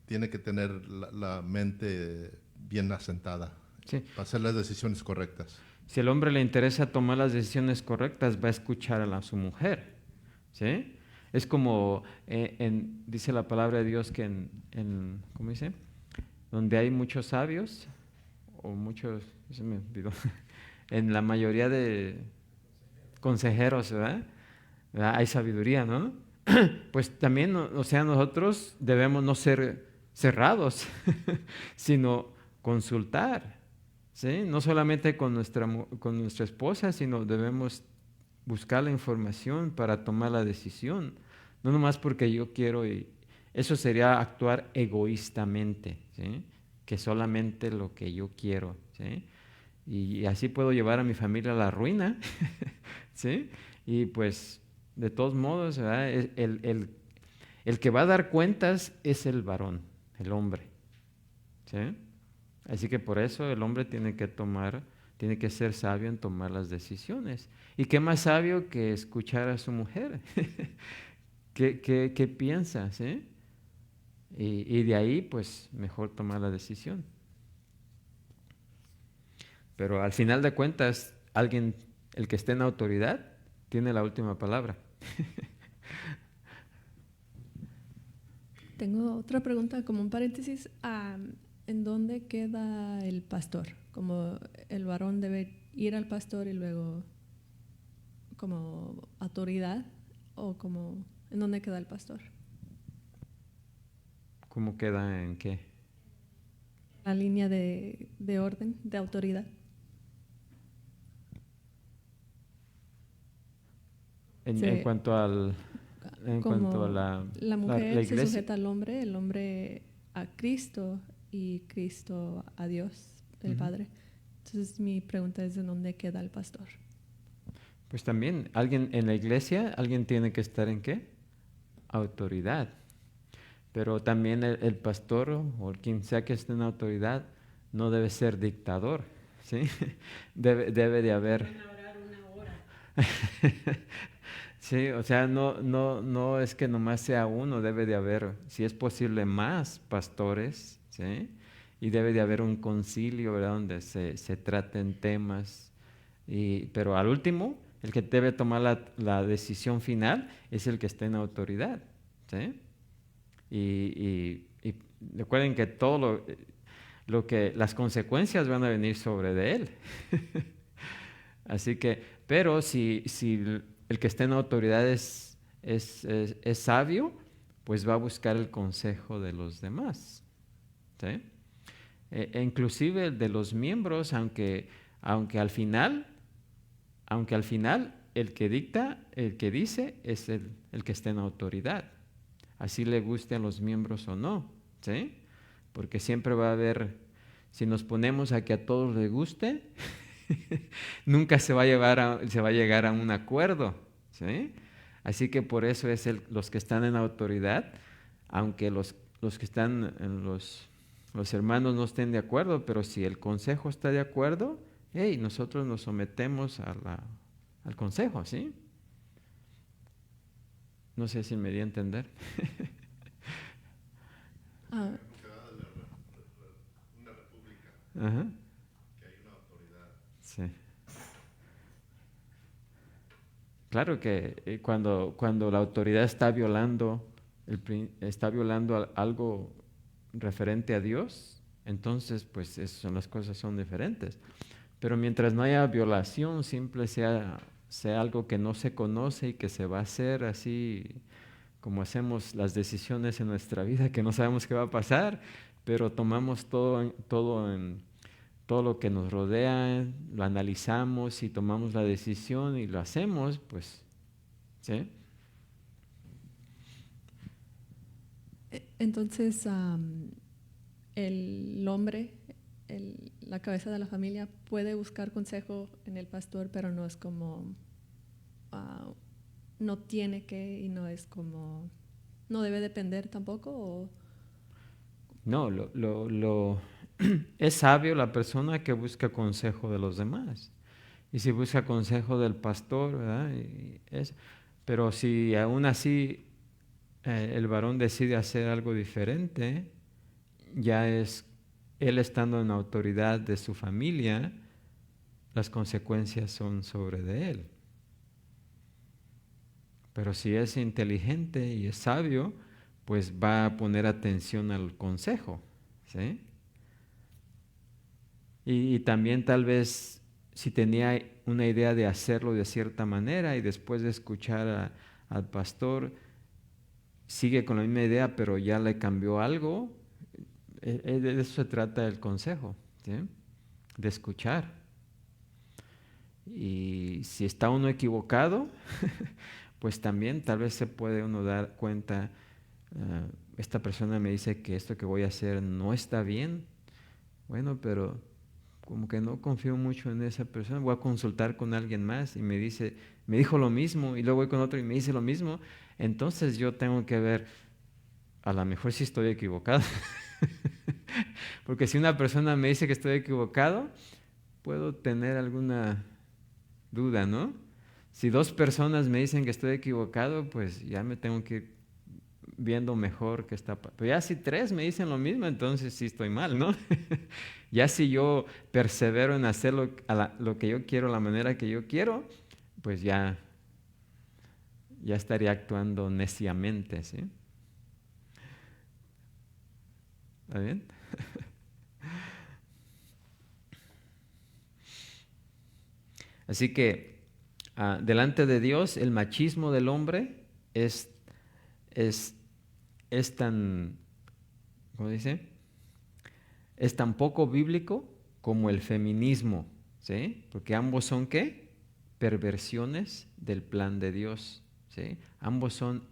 tiene que tener la mente bien asentada, Sí. para hacer las decisiones correctas. Si al hombre le interesa tomar las decisiones correctas, va a escuchar a su mujer, ¿sí? Es como, dice la palabra de Dios que ¿cómo dice? Donde hay muchos sabios, o muchos, se me olvidó, en la mayoría de consejeros, ¿verdad? Hay sabiduría, ¿no? Pues también, o sea, nosotros debemos no ser cerrados, sino consultar, ¿sí? No solamente con nuestra esposa, sino debemos buscar la información para tomar la decisión. No nomás porque yo quiero, y eso sería actuar egoístamente, ¿sí? Que solamente lo que yo quiero, ¿sí? Y así puedo llevar a mi familia a la ruina, ¿sí? Y pues, de todos modos, ¿verdad? El que va a dar cuentas es el varón, el hombre, ¿sí? Así que por eso el hombre tiene que ser sabio en tomar las decisiones. ¿Y qué más sabio que escuchar a su mujer? ¿Qué piensa? ¿Sí? Y de ahí, pues, mejor tomar la decisión. Pero al final de cuentas, el que esté en autoridad, tiene la última palabra. Tengo otra pregunta, como un paréntesis. ¿En dónde queda el pastor? Como el varón debe ir al pastor y luego como autoridad, o como ¿en dónde queda el pastor? ¿Cómo queda en qué? La línea de orden, de autoridad. Sí. En cuanto a la mujer se iglesia. sujeta al hombre, el hombre a Cristo y Cristo a Dios, el Padre. Entonces mi pregunta es: ¿en dónde queda el pastor? Pues también, en la iglesia, alguien tiene que estar en qué? Autoridad. Pero también el pastor o quien sea que esté en autoridad no debe ser dictador, ¿sí? Debe de haber. Van a orar una hora. Sí, o sea, no es que nomás sea uno, debe de haber, si es posible, más pastores, ¿sí? Y debe de haber un concilio, ¿verdad? Donde se traten temas. Pero al último, el que debe tomar la decisión final es el que esté en autoridad, ¿sí? Y recuerden que todo las consecuencias van a venir sobre de él. Así que, pero si el que esté en autoridad es sabio, pues va a buscar el consejo de los demás, ¿sí? Inclusive de los miembros, aunque al final el que dicta, el que dice, es el que está en autoridad. Así le guste a los miembros o no, ¿sí? Porque siempre va a haber, si nos ponemos a que a todos les guste, nunca se va a llegar a un acuerdo, ¿sí? Así que por eso es los que están en autoridad, aunque los que están los hermanos no estén de acuerdo, pero si el consejo está de acuerdo, hey, nosotros nos sometemos al consejo, ¿sí? No sé si me di a entender. Una república Ajá. que hay una autoridad. Sí. Claro que cuando la autoridad está violando algo referente a Dios, entonces pues las cosas son diferentes. Pero mientras no haya violación, siempre sea algo que no se conoce y que se va a hacer así como hacemos las decisiones en nuestra vida, que no sabemos qué va a pasar, pero tomamos todo lo que nos rodea, lo analizamos y tomamos la decisión y lo hacemos, pues, ¿sí? Entonces, el hombre, la cabeza de la familia, puede buscar consejo en el pastor, pero no es como, no tiene que, y no es como, no debe depender tampoco. ¿O? No, es sabio la persona que busca consejo de los demás. Y si busca consejo del pastor, ¿verdad? Pero si aún así el varón decide hacer algo diferente, ya es él estando en autoridad de su familia, las consecuencias son sobre de él. Pero si es inteligente y es sabio, pues va a poner atención al consejo, ¿sí? Y también tal vez si tenía una idea de hacerlo de cierta manera y después de escuchar al pastor sigue con la misma idea pero ya le cambió algo, de eso se trata el consejo, ¿sí? De escuchar. Y si está uno equivocado, pues también tal vez se puede uno dar cuenta, esta persona me dice que esto que voy a hacer no está bien. Bueno, pero como que no confío mucho en esa persona, voy a consultar con alguien más y me dijo lo mismo, y luego voy con otro y me dice lo mismo. Entonces yo tengo que ver, a lo mejor sí estoy equivocado. Porque si una persona me dice que estoy equivocado, puedo tener alguna duda, ¿no? Si 2 personas me dicen que estoy equivocado, pues ya me tengo que ir viendo mejor qué está pasando. Pero ya si 3 me dicen lo mismo, entonces sí estoy mal, ¿no? Ya si yo persevero en hacer lo que yo quiero, la manera que yo quiero, pues ya estaría actuando neciamente, ¿sí? ¿Está bien? Así que delante de Dios el machismo del hombre es tan, ¿cómo dice? Es tan poco bíblico como el feminismo, ¿sí? Porque ambos son, ¿qué? Perversiones del plan de Dios, ¿sí? Ambos son,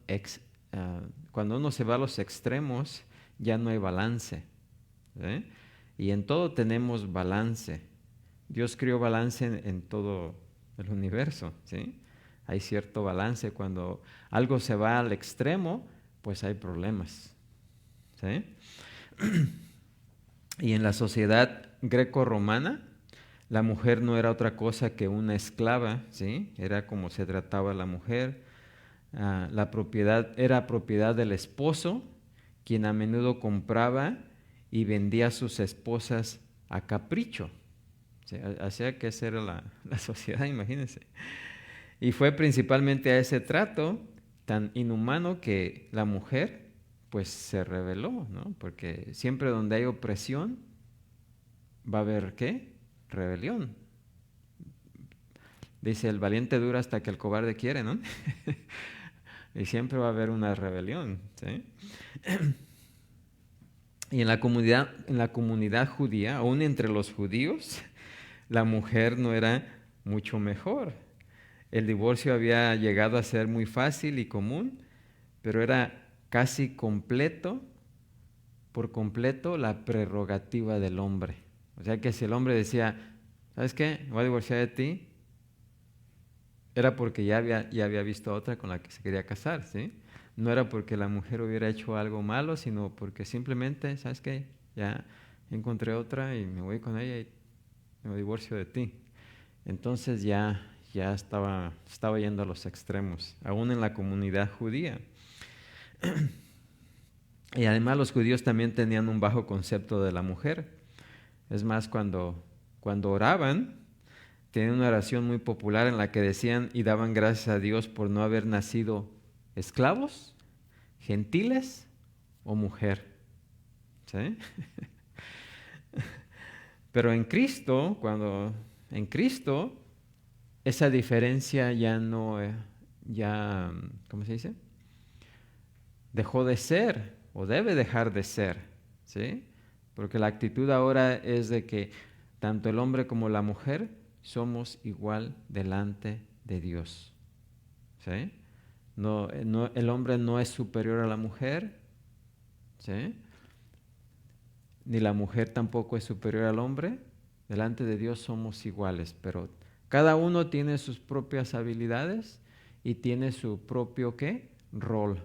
cuando uno se va a los extremos, ya no hay balance, ¿sí? Y en todo tenemos balance. Dios creó balance en todo el universo, ¿sí? Hay cierto balance. Cuando algo se va al extremo, pues hay problemas, ¿sí? Y en la sociedad greco-romana, la mujer no era otra cosa que una esclava, ¿sí? Era como se trataba a la mujer. La propiedad era propiedad del esposo, quien a menudo compraba y vendía a sus esposas a capricho. ¿Sí? Hacía que esa era la sociedad, imagínense. Y fue principalmente a ese trato tan inhumano que la mujer pues se rebeló, ¿no? Porque siempre donde hay opresión va a haber, ¿qué? Rebelión. Dice, el valiente dura hasta que el cobarde quiere, ¿no? Y siempre va a haber una rebelión, ¿sí? Y en la comunidad judía, aún entre los judíos, la mujer no era mucho mejor. El divorcio había llegado a ser muy fácil y común, pero era casi por completo la prerrogativa del hombre. O sea que si el hombre decía, ¿sabes qué? Me voy a divorciar de ti, era porque ya había visto a otra con la que se quería casar, ¿sí? No era porque la mujer hubiera hecho algo malo, sino porque simplemente, ¿sabes qué? Ya encontré otra y me voy con ella y me divorcio de ti. Entonces ya estaba yendo a los extremos, aún en la comunidad judía. Y además los judíos también tenían un bajo concepto de la mujer. Es más, cuando oraban, tenían una oración muy popular en la que decían y daban gracias a Dios por no haber nacido esclavos, gentiles o mujer. ¿Sí? Pero en Cristo, esa diferencia ya no, ¿cómo se dice? Dejó de ser o debe dejar de ser, ¿sí? Porque la actitud ahora es de que tanto el hombre como la mujer somos igual delante de Dios, ¿sí? No, el hombre no es superior a la mujer, ¿sí? Ni la mujer tampoco es superior al hombre. Delante de Dios somos iguales, pero cada uno tiene sus propias habilidades y tiene su propio, ¿qué? Rol,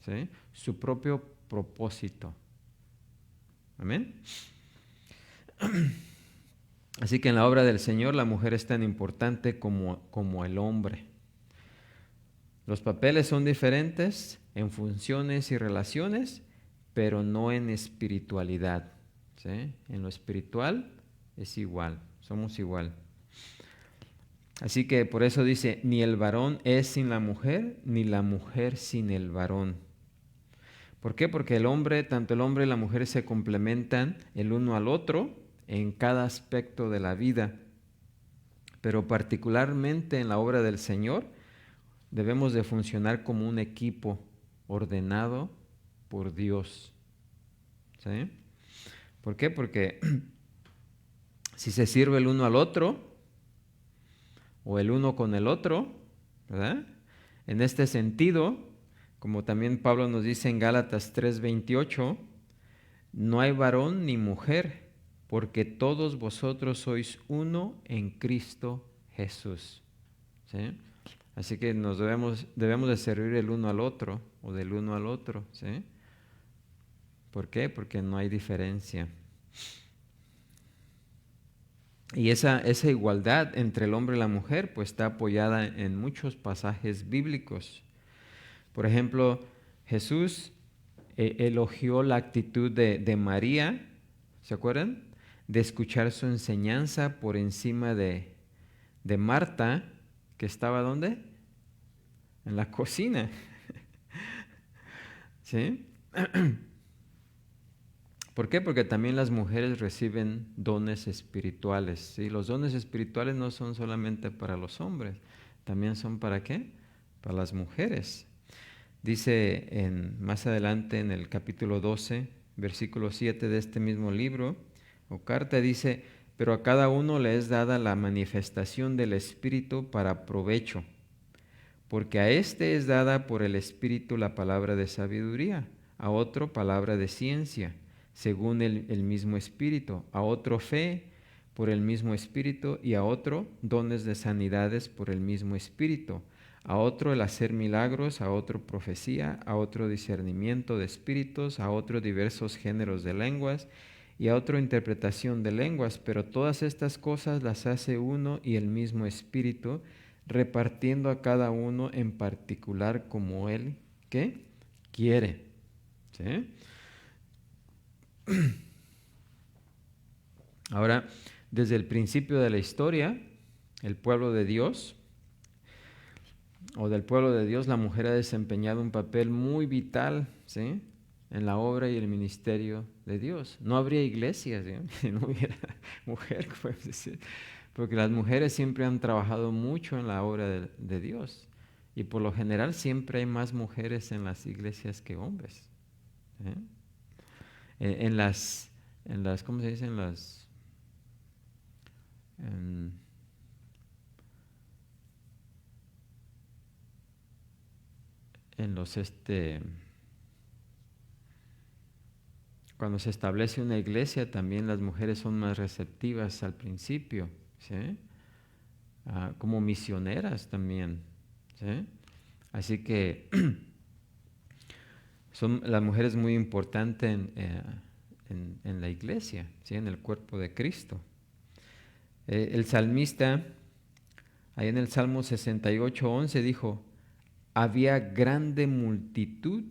¿sí? Su propio propósito. Amén. Así que en la obra del Señor la mujer es tan importante como el hombre. Los papeles son diferentes en funciones y relaciones, pero no en espiritualidad, ¿sí? En lo espiritual es igual, somos igual. Así que por eso dice, ni el varón es sin la mujer, ni la mujer sin el varón. ¿Por qué? Porque tanto el hombre y la mujer se complementan el uno al otro en cada aspecto de la vida. Pero particularmente en la obra del Señor, debemos de funcionar como un equipo ordenado por Dios. ¿Sí? ¿Por qué? Porque si se sirve el uno al otro, o el uno con el otro, ¿verdad? En este sentido, como también Pablo nos dice en Gálatas 3:28, no hay varón ni mujer, porque todos vosotros sois uno en Cristo Jesús. ¿Sí? Así que nos debemos de servir el uno al otro, o del uno al otro. ¿Sí? ¿Por qué? Porque no hay diferencia. Y esa igualdad entre el hombre y la mujer pues está apoyada en muchos pasajes bíblicos. Por ejemplo, Jesús elogió la actitud de María, ¿se acuerdan? De escuchar su enseñanza por encima de Marta, que estaba ¿dónde? En la cocina. ¿Sí? ¿Por qué? Porque también las mujeres reciben dones espirituales. ¿Sí? Los dones espirituales no son solamente para los hombres, también son ¿para qué? Para las mujeres. Dice más adelante en el capítulo 12, versículo 7 de este mismo libro o carta, dice, pero a cada uno le es dada la manifestación del Espíritu para provecho, porque a éste es dada por el Espíritu la palabra de sabiduría, a otro palabra de ciencia, según el mismo Espíritu, a otro fe por el mismo Espíritu y a otro dones de sanidades por el mismo Espíritu, a otro el hacer milagros, a otro profecía, a otro discernimiento de espíritus, a otro diversos géneros de lenguas y a otro interpretación de lenguas, pero todas estas cosas las hace uno y el mismo Espíritu, repartiendo a cada uno en particular como Él, ¿qué? Quiere. ¿Sí? Ahora, desde el principio de la historia, el pueblo de Dios, la mujer ha desempeñado un papel muy vital, ¿sí? En la obra y el ministerio de Dios. No habría iglesias, ¿sí? Si no hubiera mujer, puedes decir, porque las mujeres siempre han trabajado mucho en la obra de Dios y por lo general siempre hay más mujeres en las iglesias que hombres. ¿Sí? En las, ¿cómo se dice? Cuando se establece una iglesia también las mujeres son más receptivas al principio, ¿sí? Como misioneras también, ¿sí? Así que son las mujeres muy importantes en la iglesia, ¿sí? En el cuerpo de Cristo. El salmista, ahí en el Salmo 68:11 dijo, había grande multitud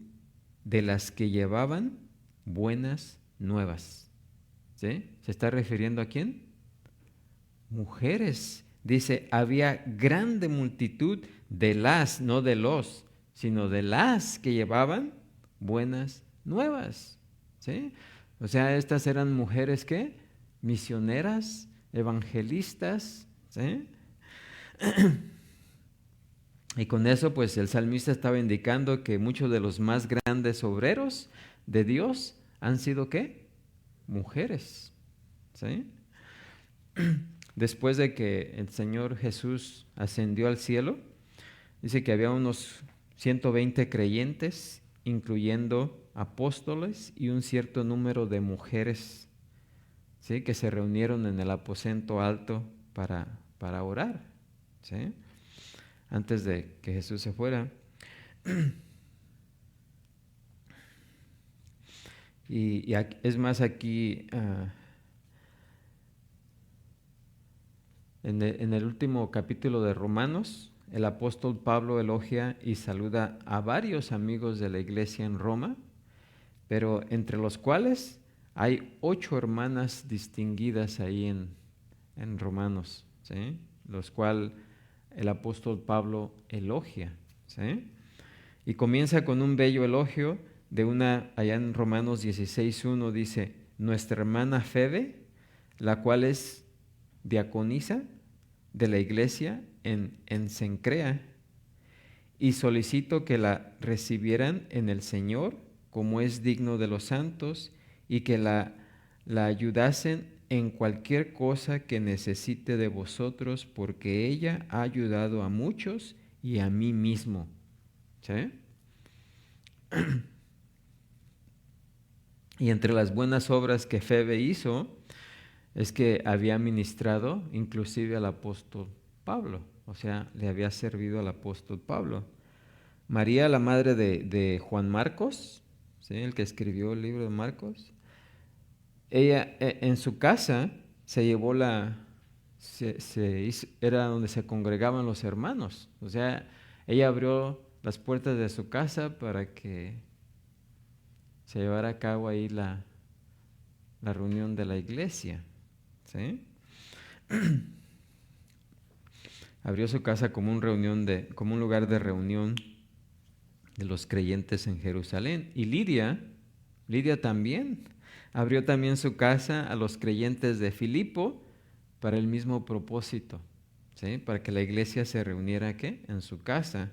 de las que llevaban buenas nuevas. ¿Sí? ¿Se está refiriendo a quién? Mujeres. Dice, había grande multitud de las, no de los, sino de las que llevaban buenas nuevas. ¿Sí? O sea, estas eran mujeres, ¿qué? Misioneras, evangelistas, ¿sí? Y con eso, pues el salmista estaba indicando que muchos de los más grandes obreros de Dios han sido, ¿qué? Mujeres, ¿sí? Después de que el Señor Jesús ascendió al cielo, dice que había unos 120 creyentes, incluyendo apóstoles y un cierto número de mujeres, ¿sí? Que se reunieron en el aposento alto para orar, ¿sí? Antes de que Jesús se fuera. Y es más aquí, en el último capítulo de Romanos, el apóstol Pablo elogia y saluda a varios amigos de la iglesia en Roma, pero entre los cuales hay 8 hermanas distinguidas ahí en Romanos, ¿sí? Los cuales el apóstol Pablo elogia, ¿sí? Y comienza con un bello elogio de allá en Romanos 16:1 dice, nuestra hermana Febe, la cual es diaconisa de la iglesia en Cencrea, y solicito que la recibieran en el Señor como es digno de los santos y que la ayudasen en cualquier cosa que necesite de vosotros, porque ella ha ayudado a muchos y a mí mismo. ¿sí? Y entre las buenas obras que Febe hizo es que había ministrado inclusive al apóstol Pablo, o sea, le había servido al apóstol Pablo. María, la madre de Juan Marcos, ¿sí? El que escribió el libro de Marcos, ella en su casa se llevó era donde se congregaban los hermanos, o sea, ella abrió las puertas de su casa para que se llevara a cabo ahí la reunión de la iglesia, ¿sí? Abrió su casa como un lugar de reunión de los creyentes en Jerusalén. Y Lidia también abrió también su casa a los creyentes de Filipo para el mismo propósito, ¿sí? Para que la iglesia se reuniera ¿qué? En su casa.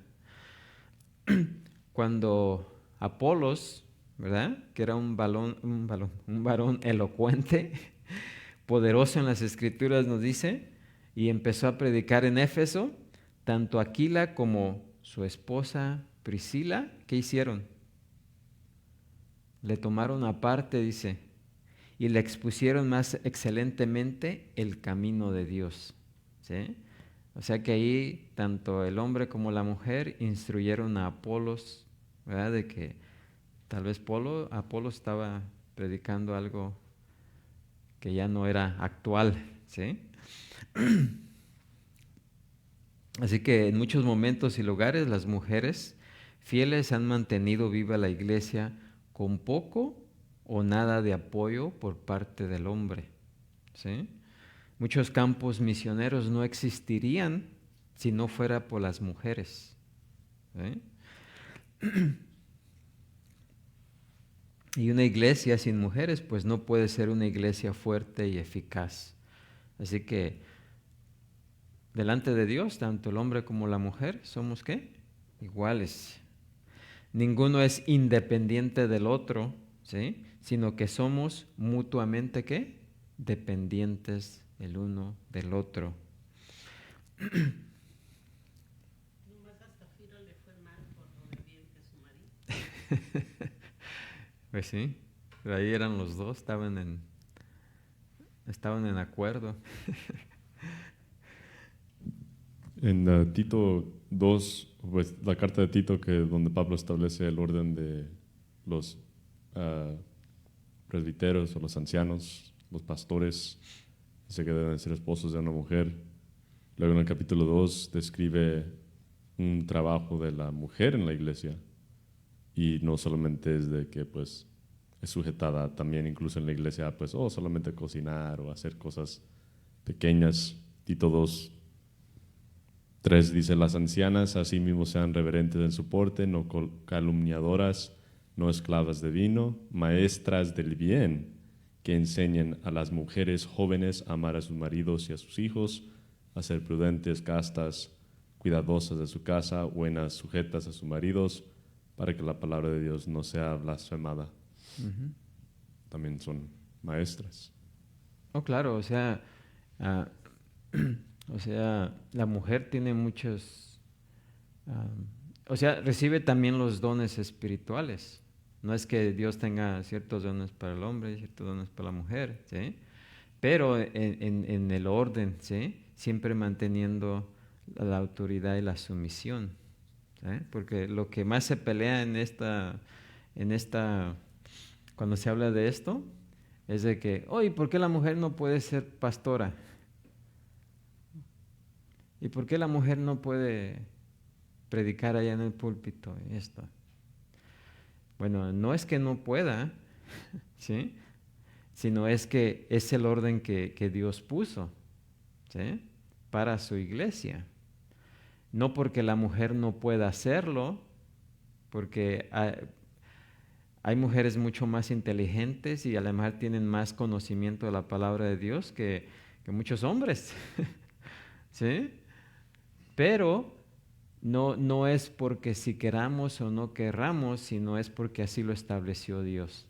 Cuando Apolos, ¿verdad? Que era un varón elocuente, poderoso en las escrituras, nos dice, y empezó a predicar en Éfeso, tanto Aquila como su esposa Priscila, ¿qué hicieron? Le tomaron aparte, dice, y le expusieron más excelentemente el camino de Dios, ¿sí? O sea que ahí tanto el hombre como la mujer instruyeron a Apolos, ¿verdad? De que tal vez Apolo estaba predicando algo que ya no era actual, ¿sí? Así que en muchos momentos y lugares las mujeres fieles han mantenido viva la iglesia con poco o nada de apoyo por parte del hombre, ¿sí? Muchos campos misioneros no existirían si no fuera por las mujeres, ¿sí? Y una iglesia sin mujeres pues no puede ser una iglesia fuerte y eficaz. Así que delante de Dios, tanto el hombre como la mujer somos ¿qué? Iguales. Ninguno es independiente del otro, ¿sí? Sino que somos mutuamente ¿qué? Dependientes el uno del otro. Nomás a Zafiro le fue mal por obediente a su marido. Pues sí, pero ahí eran los dos, estaban en acuerdo. En Tito 2, pues la carta de Tito, donde Pablo establece el orden de los presbíteros o los ancianos, los pastores, dice que deben ser esposos de una mujer. Luego en el capítulo 2 describe un trabajo de la mujer en la iglesia, y no solamente es de que pues es sujetada también incluso en la iglesia pues solamente cocinar o hacer cosas pequeñas. Tito 2:3 dice: las ancianas asimismo sean reverentes en su porte, no calumniadoras, no esclavas de vino, maestras del bien, que enseñen a las mujeres jóvenes a amar a sus maridos y a sus hijos, a ser prudentes, castas, cuidadosas de su casa, buenas, sujetas a sus maridos, para que la palabra de Dios no sea blasfemada. Uh-huh. También son maestras. Oh, claro, o sea, la mujer tiene muchos, recibe también los dones espirituales. No es que Dios tenga ciertos dones para el hombre y ciertos dones para la mujer, ¿sí? Pero en el orden, ¿sí? Siempre manteniendo la autoridad y la sumisión, ¿sí? Porque lo que más se pelea cuando se habla de esto, es de que, oye, ¿por qué la mujer no puede ser pastora? ¿Y por qué la mujer no puede predicar allá en el púlpito? Esto. Bueno, no es que no pueda, ¿sí? Sino es que es el orden que Dios puso, ¿sí? Para su iglesia. No porque la mujer no pueda hacerlo, porque hay mujeres mucho más inteligentes y además tienen más conocimiento de la palabra de Dios que muchos hombres, ¿sí? Pero no es porque si queramos o no querramos, sino es porque así lo estableció Dios,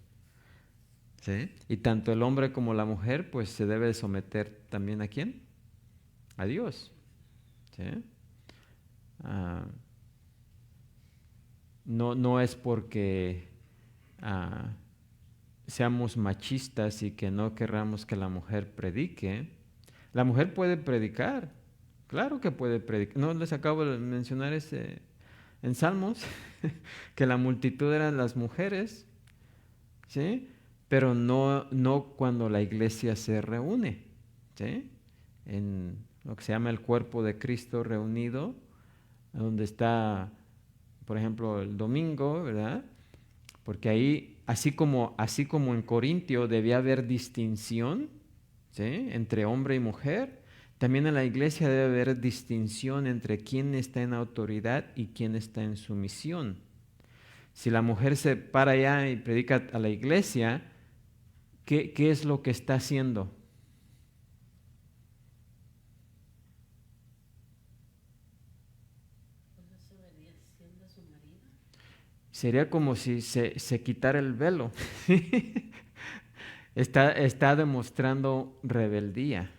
¿sí? Y tanto el hombre como la mujer pues se debe someter también ¿a quién? A Dios, ¿sí? no es porque seamos machistas y que no querramos que la mujer predique. La mujer puede predicar, claro que puede predicar. No les acabo de mencionar en Salmos, que la multitud eran las mujeres, ¿sí? Pero no cuando la iglesia se reúne, ¿sí? En lo que se llama el cuerpo de Cristo reunido, donde está, por ejemplo, el domingo, ¿verdad? Porque ahí, así como en Corintio debía haber distinción, ¿sí? Entre hombre y mujer, también en la iglesia debe haber distinción entre quién está en autoridad y quién está en sumisión. Si la mujer se para allá y predica a la iglesia, ¿qué es lo que está haciendo? Pues eso venía siendo su marido. Sería como si se quitara el velo. Está demostrando rebeldía,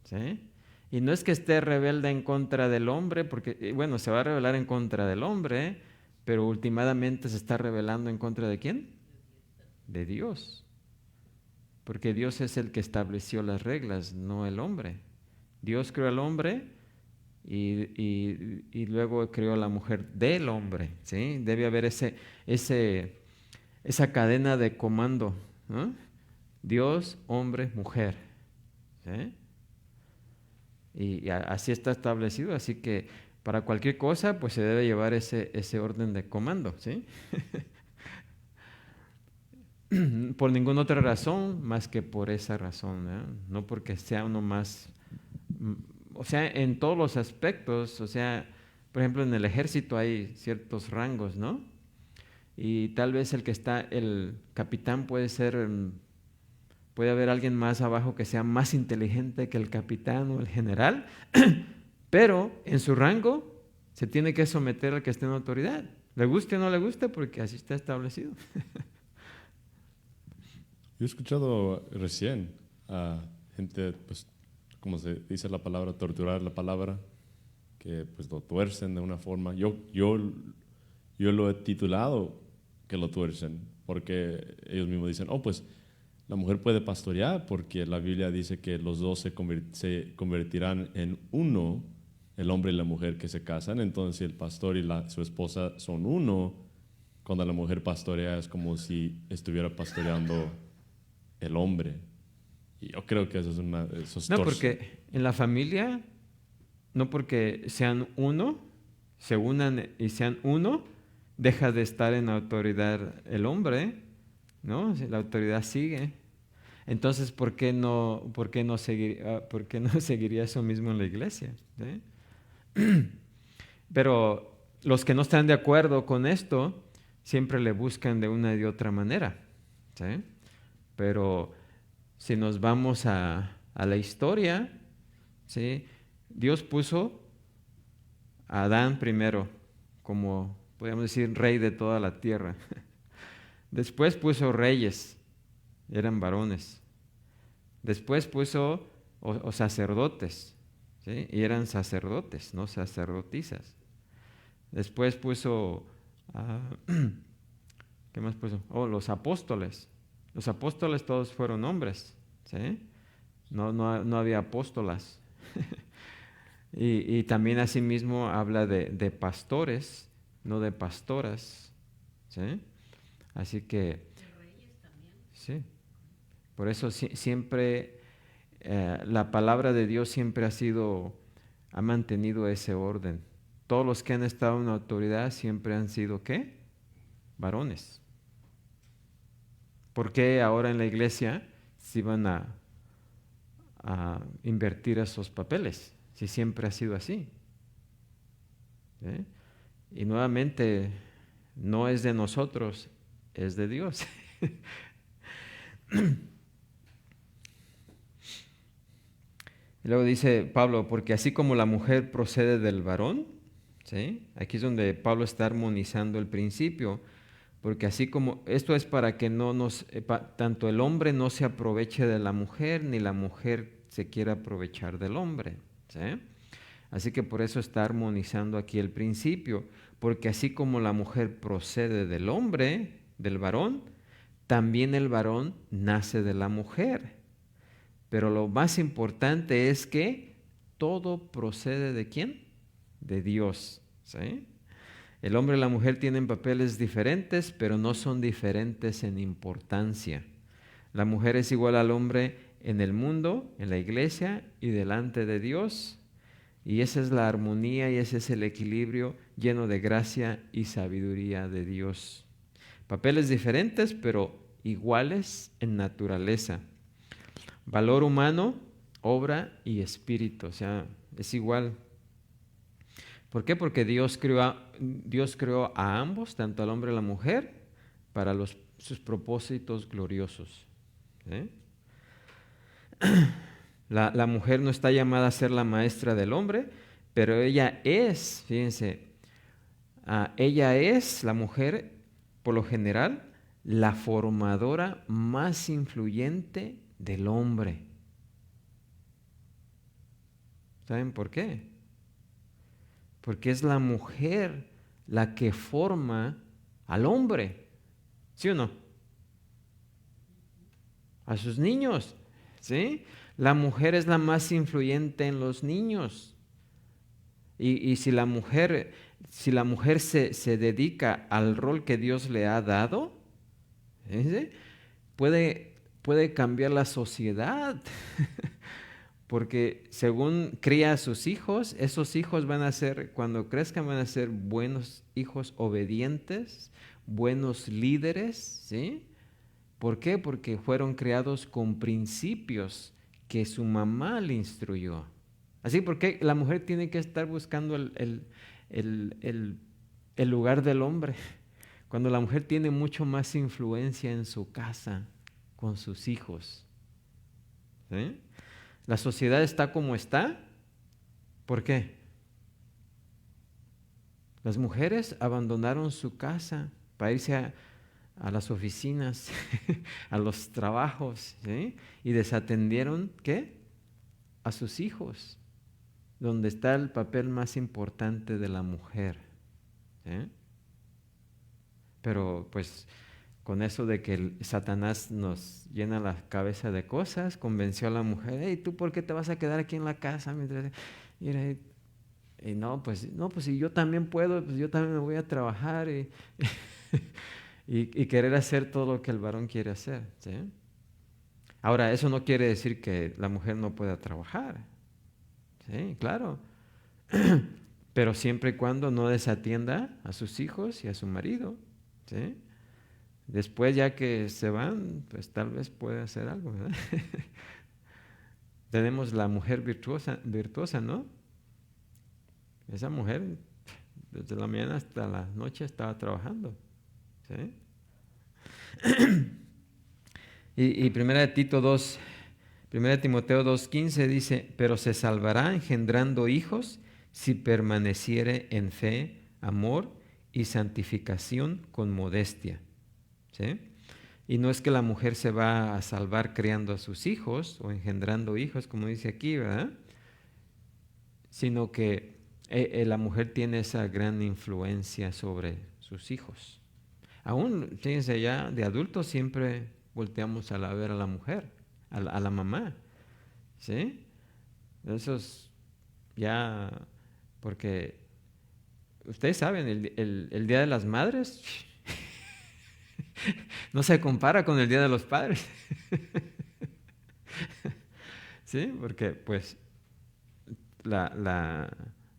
¿sí? Y no es que esté rebelde en contra del hombre, porque, bueno, se va a rebelar en contra del hombre, pero últimamente se está rebelando en contra ¿de quién? De Dios. Porque Dios es el que estableció las reglas, no el hombre. Dios creó al hombre y luego creó a la mujer del hombre, ¿sí? Debe haber esa cadena de comando, ¿no? Dios, hombre, mujer, ¿sí? Y así está establecido, así que para cualquier cosa pues se debe llevar ese orden de comando, ¿sí? Por ninguna otra razón más que por esa razón, ¿no? No porque sea uno más, o sea, en todos los aspectos, o sea, por ejemplo en el ejército hay ciertos rangos, ¿no? Y tal vez el capitán puede haber alguien más abajo que sea más inteligente que el capitán o el general, pero en su rango se tiene que someter al que esté en autoridad. Le guste o no le guste, porque así está establecido. Yo he escuchado recién a gente, pues, como se dice la palabra, torturar la palabra, que pues lo tuercen de una forma. Yo lo he titulado que lo tuercen, porque ellos mismos dicen, pues la mujer puede pastorear porque la Biblia dice que los dos se convertirán en uno, el hombre y la mujer que se casan. Entonces, si el pastor y su esposa son uno, cuando la mujer pastorea es como si estuviera pastoreando el hombre. Y yo creo que eso es No, porque en la familia, no porque sean uno, se unan y sean uno, deja de estar en autoridad el hombre, ¿no? La autoridad sigue. Entonces, ¿por qué no seguiría eso mismo en la iglesia? ¿Sí? Pero los que no están de acuerdo con esto siempre le buscan de una y de otra manera, ¿sí? Pero si nos vamos a la historia, ¿sí? Dios puso a Adán primero como, podríamos decir, rey de toda la tierra. Después puso reyes, eran varones. Después puso sacerdotes, ¿sí? Y eran sacerdotes, no sacerdotisas. Después puso, ¿qué más puso? Los apóstoles. Los apóstoles todos fueron hombres, ¿sí? No había apóstolas. y también asimismo habla de pastores, no de pastoras, ¿sí? Así que, sí, por eso siempre la palabra de Dios siempre ha mantenido ese orden. Todos los que han estado en autoridad siempre han sido, ¿qué? Varones. ¿Por qué ahora en la iglesia se van a invertir esos papeles? Si siempre ha sido así. ¿Sí? Y nuevamente, no es de nosotros, es de Dios. Y luego dice Pablo, porque así como la mujer procede del varón, ¿sí? Aquí es donde Pablo está armonizando el principio, porque así como, esto es para que tanto el hombre no se aproveche de la mujer, ni la mujer se quiera aprovechar del hombre, ¿sí? Así que por eso está armonizando aquí el principio, porque así como la mujer procede del hombre, del varón, también el varón nace de la mujer. Pero lo más importante es que todo procede ¿de quién? De Dios, ¿sí? El hombre y la mujer tienen papeles diferentes, pero no son diferentes en importancia. La mujer es igual al hombre en el mundo, en la iglesia y delante de Dios. Y esa es la armonía y ese es el equilibrio lleno de gracia y sabiduría de Dios. Papeles diferentes, pero iguales en naturaleza. Valor humano, obra y espíritu, o sea, es igual. ¿Por qué? Porque Dios creó a ambos, tanto al hombre y a la mujer, para sus propósitos gloriosos. ¿Sí? La mujer no está llamada a ser la maestra del hombre, pero ella es, fíjense, ella es, la mujer, por lo general, la formadora más influyente del hombre. ¿Saben por qué? Porque es la mujer la que forma al hombre, ¿sí o no? A sus niños, ¿sí? La mujer es la más influyente en los niños. Y si la mujer se dedica al rol que Dios le ha dado, ¿sí? puede cambiar la sociedad. Porque según cría a sus hijos, esos hijos cuando crezcan van a ser buenos hijos obedientes, buenos líderes, ¿sí? ¿Por qué? Porque fueron criados con principios que su mamá le instruyó. Así, porque la mujer tiene que estar buscando el lugar del hombre, cuando la mujer tiene mucho más influencia en su casa, con sus hijos, ¿sí? La sociedad está como está. ¿Por qué? Las mujeres abandonaron su casa para irse a las oficinas, a los trabajos, ¿sí? Y desatendieron, ¿qué? A sus hijos, donde está el papel más importante de la mujer, ¿sí? Pero pues con eso de que Satanás nos llena la cabeza de cosas, convenció a la mujer, hey, ¿tú por qué te vas a quedar aquí en la casa? Y no, pues si yo también puedo, pues yo también me voy a trabajar y querer hacer todo lo que el varón quiere hacer, ¿sí? Ahora, eso no quiere decir que la mujer no pueda trabajar, ¿sí? Claro, pero siempre y cuando no desatienda a sus hijos y a su marido, ¿sí? Después, ya que se van, pues tal vez pueda hacer algo, ¿verdad? Tenemos la mujer virtuosa, ¿no? Esa mujer, desde la mañana hasta la noche estaba trabajando, ¿sí? Y Primera de Timoteo 2:15 dice, pero se salvará engendrando hijos si permaneciere en fe, amor y santificación con modestia. ¿Sí? Y no es que la mujer se va a salvar criando a sus hijos o engendrando hijos, como dice aquí, ¿verdad? Sino que la mujer tiene esa gran influencia sobre sus hijos. Aún, fíjense, ya de adultos siempre volteamos a ver a la mujer, a la mamá, ¿sí? Eso es ya, porque ustedes saben, el Día de las Madres no se compara con el Día de los Padres. ¿Sí? Porque pues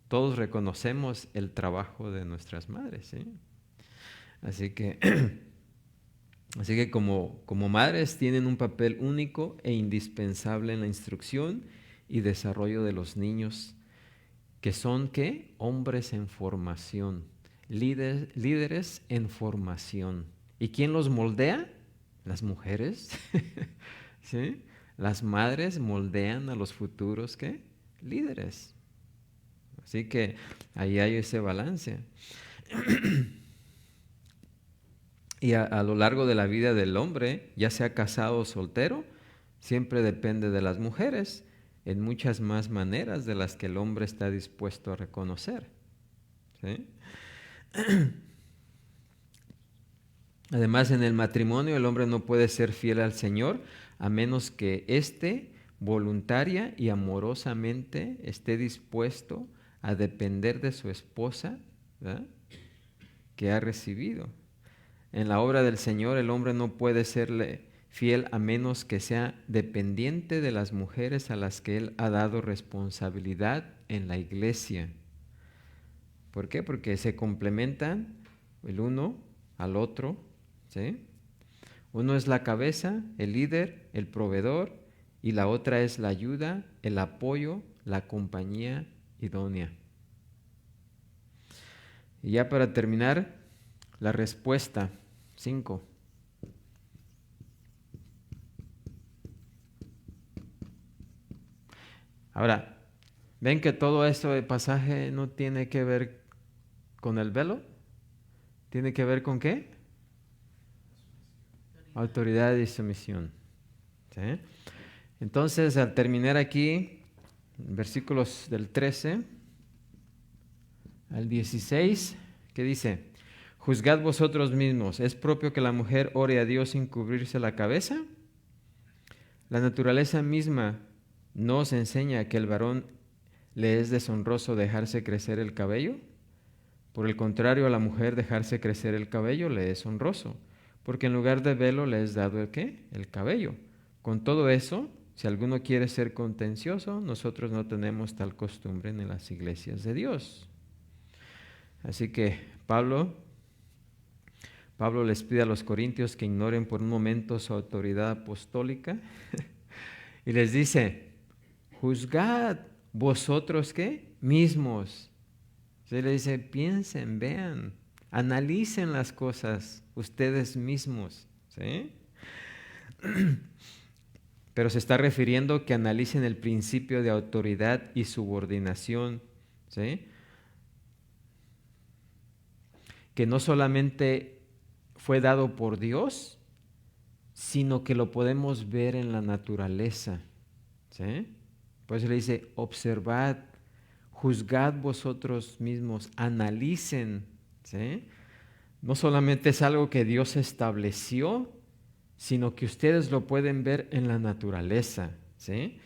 todos reconocemos el trabajo de nuestras madres, ¿sí? Así que como madres tienen un papel único e indispensable en la instrucción y desarrollo de los niños, que son, ¿qué? Hombres en formación, líderes en formación. ¿Y quién los moldea? Las mujeres. ¿Sí? Las madres moldean a los futuros, ¿qué? Líderes. Así que ahí hay ese balance. Y a lo largo de la vida del hombre, ya sea casado o soltero, siempre depende de las mujeres, en muchas más maneras de las que el hombre está dispuesto a reconocer. ¿Sí? Además, en el matrimonio el hombre no puede ser fiel al Señor a menos que éste voluntaria y amorosamente esté dispuesto a depender de su esposa, ¿verdad?, que ha recibido. En la obra del Señor el hombre no puede serle fiel a menos que sea dependiente de las mujeres a las que Él ha dado responsabilidad en la iglesia. ¿Por qué? Porque se complementan el uno al otro, ¿sí? Uno es la cabeza, el líder, el proveedor, y la otra es la ayuda, el apoyo, la compañía idónea. Y ya para terminar, la respuesta 5. Ahora, ¿ven que todo esto de pasaje no tiene que ver con el velo? ¿Tiene que ver con qué? Autoridad y sumisión. ¿Sí? Entonces, al terminar aquí, versículos del 13 al 16, ¿qué dice? Juzgad vosotros mismos, ¿es propio que la mujer ore a Dios sin cubrirse la cabeza? La naturaleza misma no os enseña que el varón le es deshonroso dejarse crecer el cabello. Por el contrario, a la mujer dejarse crecer el cabello le es honroso, porque en lugar de velo le es dado ¿el qué? El cabello. Con todo eso, si alguno quiere ser contencioso, nosotros no tenemos tal costumbre en las iglesias de Dios. Así que Pablo les pide a los corintios que ignoren por un momento su autoridad apostólica y les dice, juzgad vosotros ¿qué? Mismos. Se le dice, piensen, vean, analicen las cosas ustedes mismos, ¿sí? Pero se está refiriendo que analicen el principio de autoridad y subordinación, ¿sí? Que no solamente fue dado por Dios, sino que lo podemos ver en la naturaleza, ¿sí? Por eso le dice, observad, juzgad vosotros mismos, analicen, ¿sí? No solamente es algo que Dios estableció, sino que ustedes lo pueden ver en la naturaleza, ¿sí?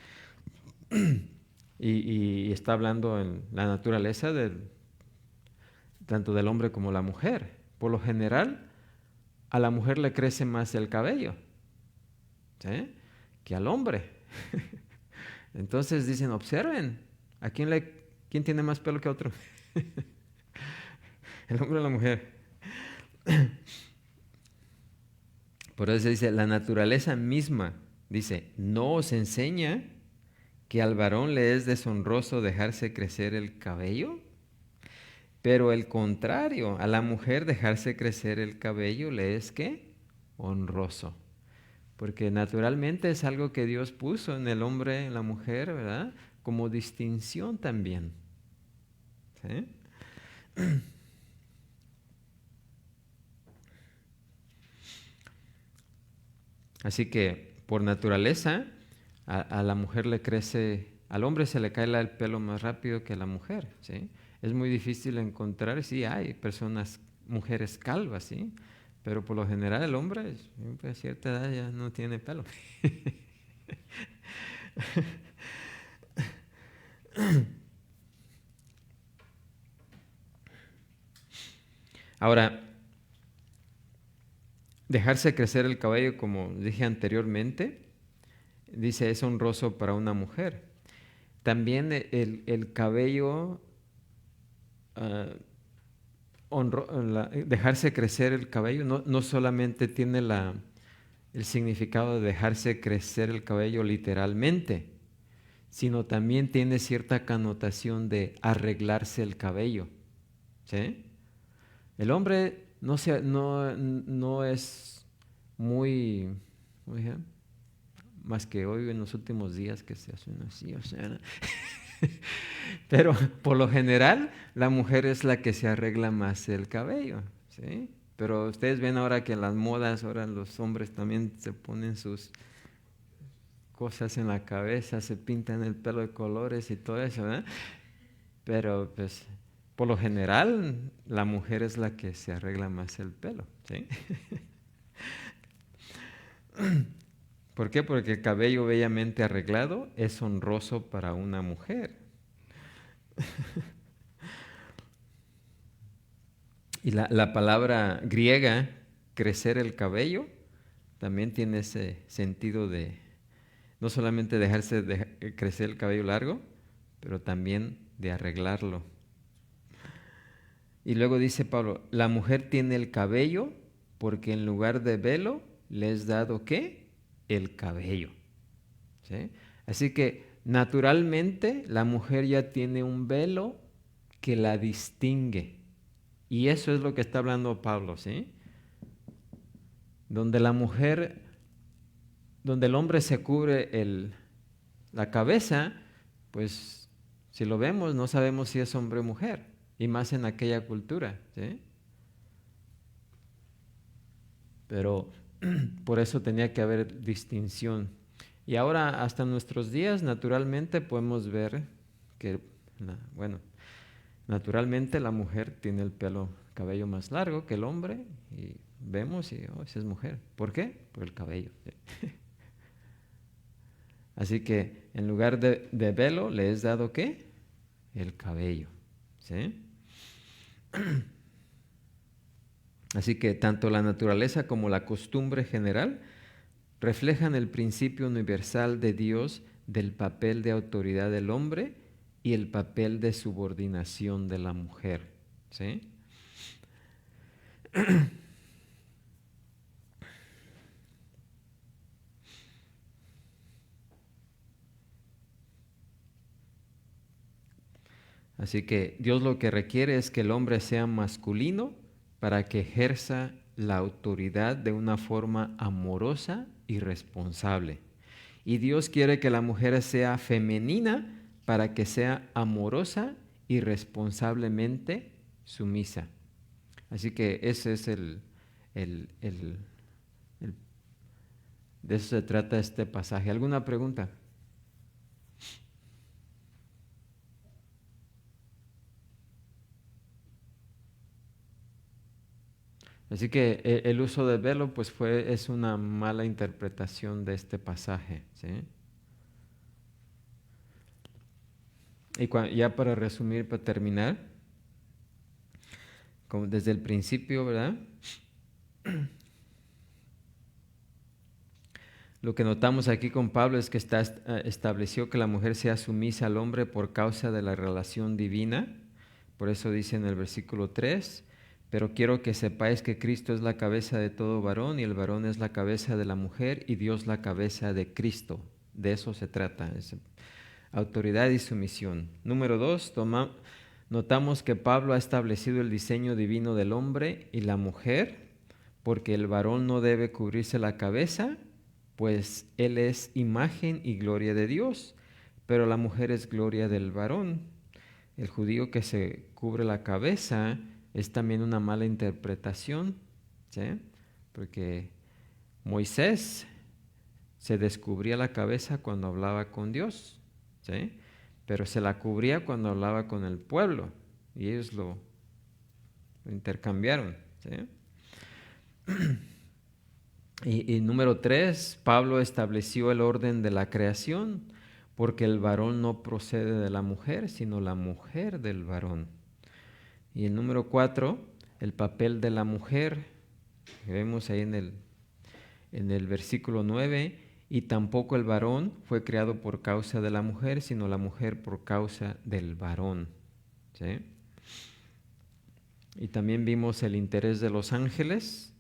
Y está hablando en la naturaleza tanto del hombre como la mujer. Por lo general, a la mujer le crece más el cabello, ¿sí?, que al hombre. Entonces dicen, observen, ¿a quién tiene más pelo que otro? ¿El hombre o la mujer? Por eso dice, la naturaleza misma, dice, no os enseña que al varón le es deshonroso dejarse crecer el cabello, pero el contrario, a la mujer dejarse crecer el cabello le es ¿qué? Honroso. Porque naturalmente es algo que Dios puso en el hombre, en la mujer, ¿verdad? Como distinción también. ¿Sí? Así que por naturaleza a la mujer le crece, al hombre se le cae el pelo más rápido que a la mujer, ¿sí? Es muy difícil encontrar, sí hay personas, mujeres calvas, ¿sí? Pero por lo general el hombre a cierta edad ya no tiene pelo. Ahora, dejarse crecer el cabello, como dije anteriormente, dice es honroso para una mujer. También el cabello, dejarse crecer el cabello no solamente tiene el significado de dejarse crecer el cabello literalmente, sino también tiene cierta connotación de arreglarse el cabello, ¿sí? El hombre no es muy, ¿cómo dije? Más que hoy en los últimos días que se hacen así, o sea, pero por lo general la mujer es la que se arregla más el cabello, ¿sí? Pero ustedes ven ahora que en las modas, ahora los hombres también se ponen sus cosas en la cabeza, se pintan el pelo de colores y todo eso, ¿verdad? Pero pues por lo general la mujer es la que se arregla más el pelo, ¿sí? ¿Por qué? Porque el cabello bellamente arreglado es honroso para una mujer. Y la palabra griega, crecer el cabello, también tiene ese sentido de no solamente dejarse crecer el cabello largo, pero también de arreglarlo. Y luego dice Pablo, la mujer tiene el cabello porque en lugar de velo le es dado ¿qué? El cabello. ¿Sí? Así que naturalmente la mujer ya tiene un velo que la distingue. Y eso es lo que está hablando Pablo, ¿sí? Donde la mujer, donde el hombre se cubre la cabeza, pues si lo vemos no sabemos si es hombre o mujer, y más en aquella cultura, ¿sí? Pero por eso tenía que haber distinción. Y ahora hasta nuestros días naturalmente podemos ver que, naturalmente la mujer tiene el cabello más largo que el hombre y vemos y esa es mujer. ¿Por qué? Por el cabello. ¿Sí? Así que en lugar de velo le es dado ¿qué? El cabello. ¿Sí? Así que tanto la naturaleza como la costumbre general reflejan el principio universal de Dios del papel de autoridad del hombre y el papel de subordinación de la mujer. ¿Sí? Así que Dios lo que requiere es que el hombre sea masculino para que ejerza la autoridad de una forma amorosa y responsable. Y Dios quiere que la mujer sea femenina para que sea amorosa y responsablemente sumisa. Así que ese es de eso se trata este pasaje. ¿Alguna pregunta? Así que el uso de velo pues es una mala interpretación de este pasaje, ¿sí? Y ya para resumir, para terminar, como desde el principio, ¿verdad? Lo que notamos aquí con Pablo es que estableció que la mujer sea sumisa al hombre por causa de la relación divina. Por eso dice en el versículo 3, pero quiero que sepáis que Cristo es la cabeza de todo varón y el varón es la cabeza de la mujer y Dios la cabeza de Cristo. De eso se trata, es autoridad y sumisión. Número 2, notamos que Pablo ha establecido el diseño divino del hombre y la mujer porque el varón no debe cubrirse la cabeza, pues él es imagen y gloria de Dios, pero la mujer es gloria del varón. El judío que se cubre la cabeza es también una mala interpretación, ¿sí? Porque Moisés se descubría la cabeza cuando hablaba con Dios, ¿sí? Pero se la cubría cuando hablaba con el pueblo y ellos lo intercambiaron, ¿sí? Y número 3, Pablo estableció el orden de la creación porque el varón no procede de la mujer, sino la mujer del varón. Y el número 4, el papel de la mujer, que vemos ahí en el versículo 9, y tampoco el varón fue creado por causa de la mujer, sino la mujer por causa del varón. ¿Sí? Y también vimos el interés de los ángeles,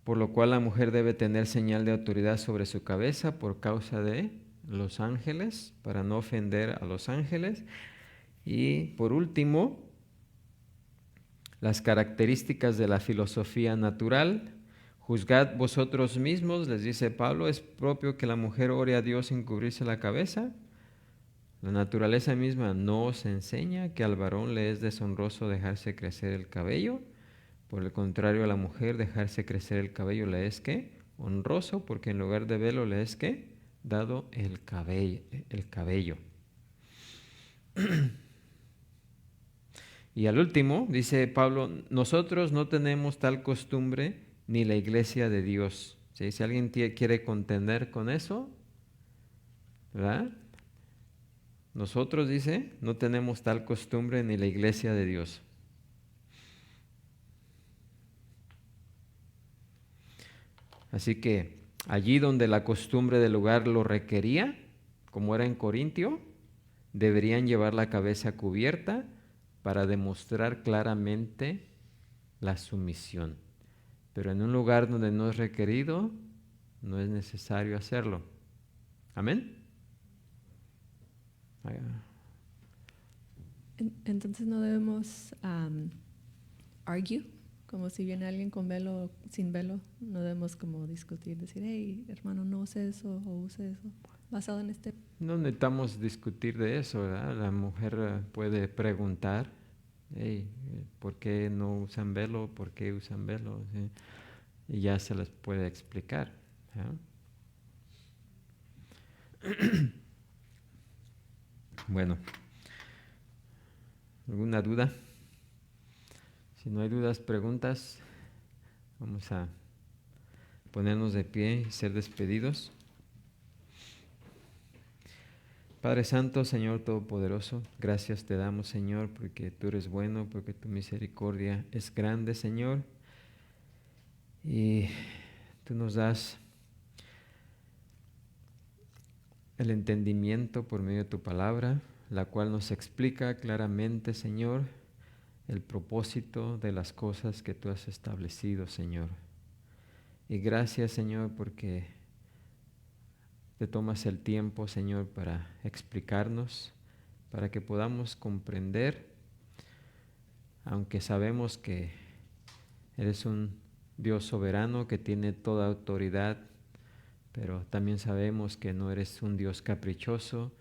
por lo cual la mujer debe tener señal de autoridad sobre su cabeza por causa de los ángeles, para no ofender a los ángeles. Y por último, las características de la filosofía natural. Juzgad vosotros mismos, les dice Pablo, ¿es propio que la mujer ore a Dios sin cubrirse la cabeza? La naturaleza misma no os enseña que al varón le es deshonroso dejarse crecer el cabello. Por el contrario, a la mujer dejarse crecer el cabello le es ¿qué? Honroso, porque en lugar de velo le es ¿qué? dado el cabello. Y al último, dice Pablo, nosotros no tenemos tal costumbre ni la iglesia de Dios. ¿Sí? Si alguien quiere contender con eso, ¿verdad? Nosotros, dice, no tenemos tal costumbre ni la iglesia de Dios. Así que allí donde la costumbre del lugar lo requería, como era en Corintio, deberían llevar la cabeza cubierta para demostrar claramente la sumisión. Pero en un lugar donde no es requerido, no es necesario hacerlo. ¿Amén? Entonces no debemos argue, como si viene alguien con velo o sin velo, no debemos como discutir, decir, hey, hermano, no use eso o use eso, basado en este. No necesitamos discutir de eso, ¿verdad? La mujer puede preguntar, hey, ¿por qué no usan velo? ¿Por qué usan velo? ¿Sí? Y ya se les puede explicar. Bueno, ¿alguna duda? Si no hay dudas, preguntas, vamos a ponernos de pie y ser despedidos. Padre Santo, Señor Todopoderoso, gracias te damos, Señor, porque tú eres bueno, porque tu misericordia es grande, Señor, y tú nos das el entendimiento por medio de tu palabra, la cual nos explica claramente, Señor, el propósito de las cosas que tú has establecido, Señor. Y gracias, Señor, porque te tomas el tiempo, Señor, para explicarnos, para que podamos comprender, aunque sabemos que eres un Dios soberano que tiene toda autoridad, pero también sabemos que no eres un Dios caprichoso,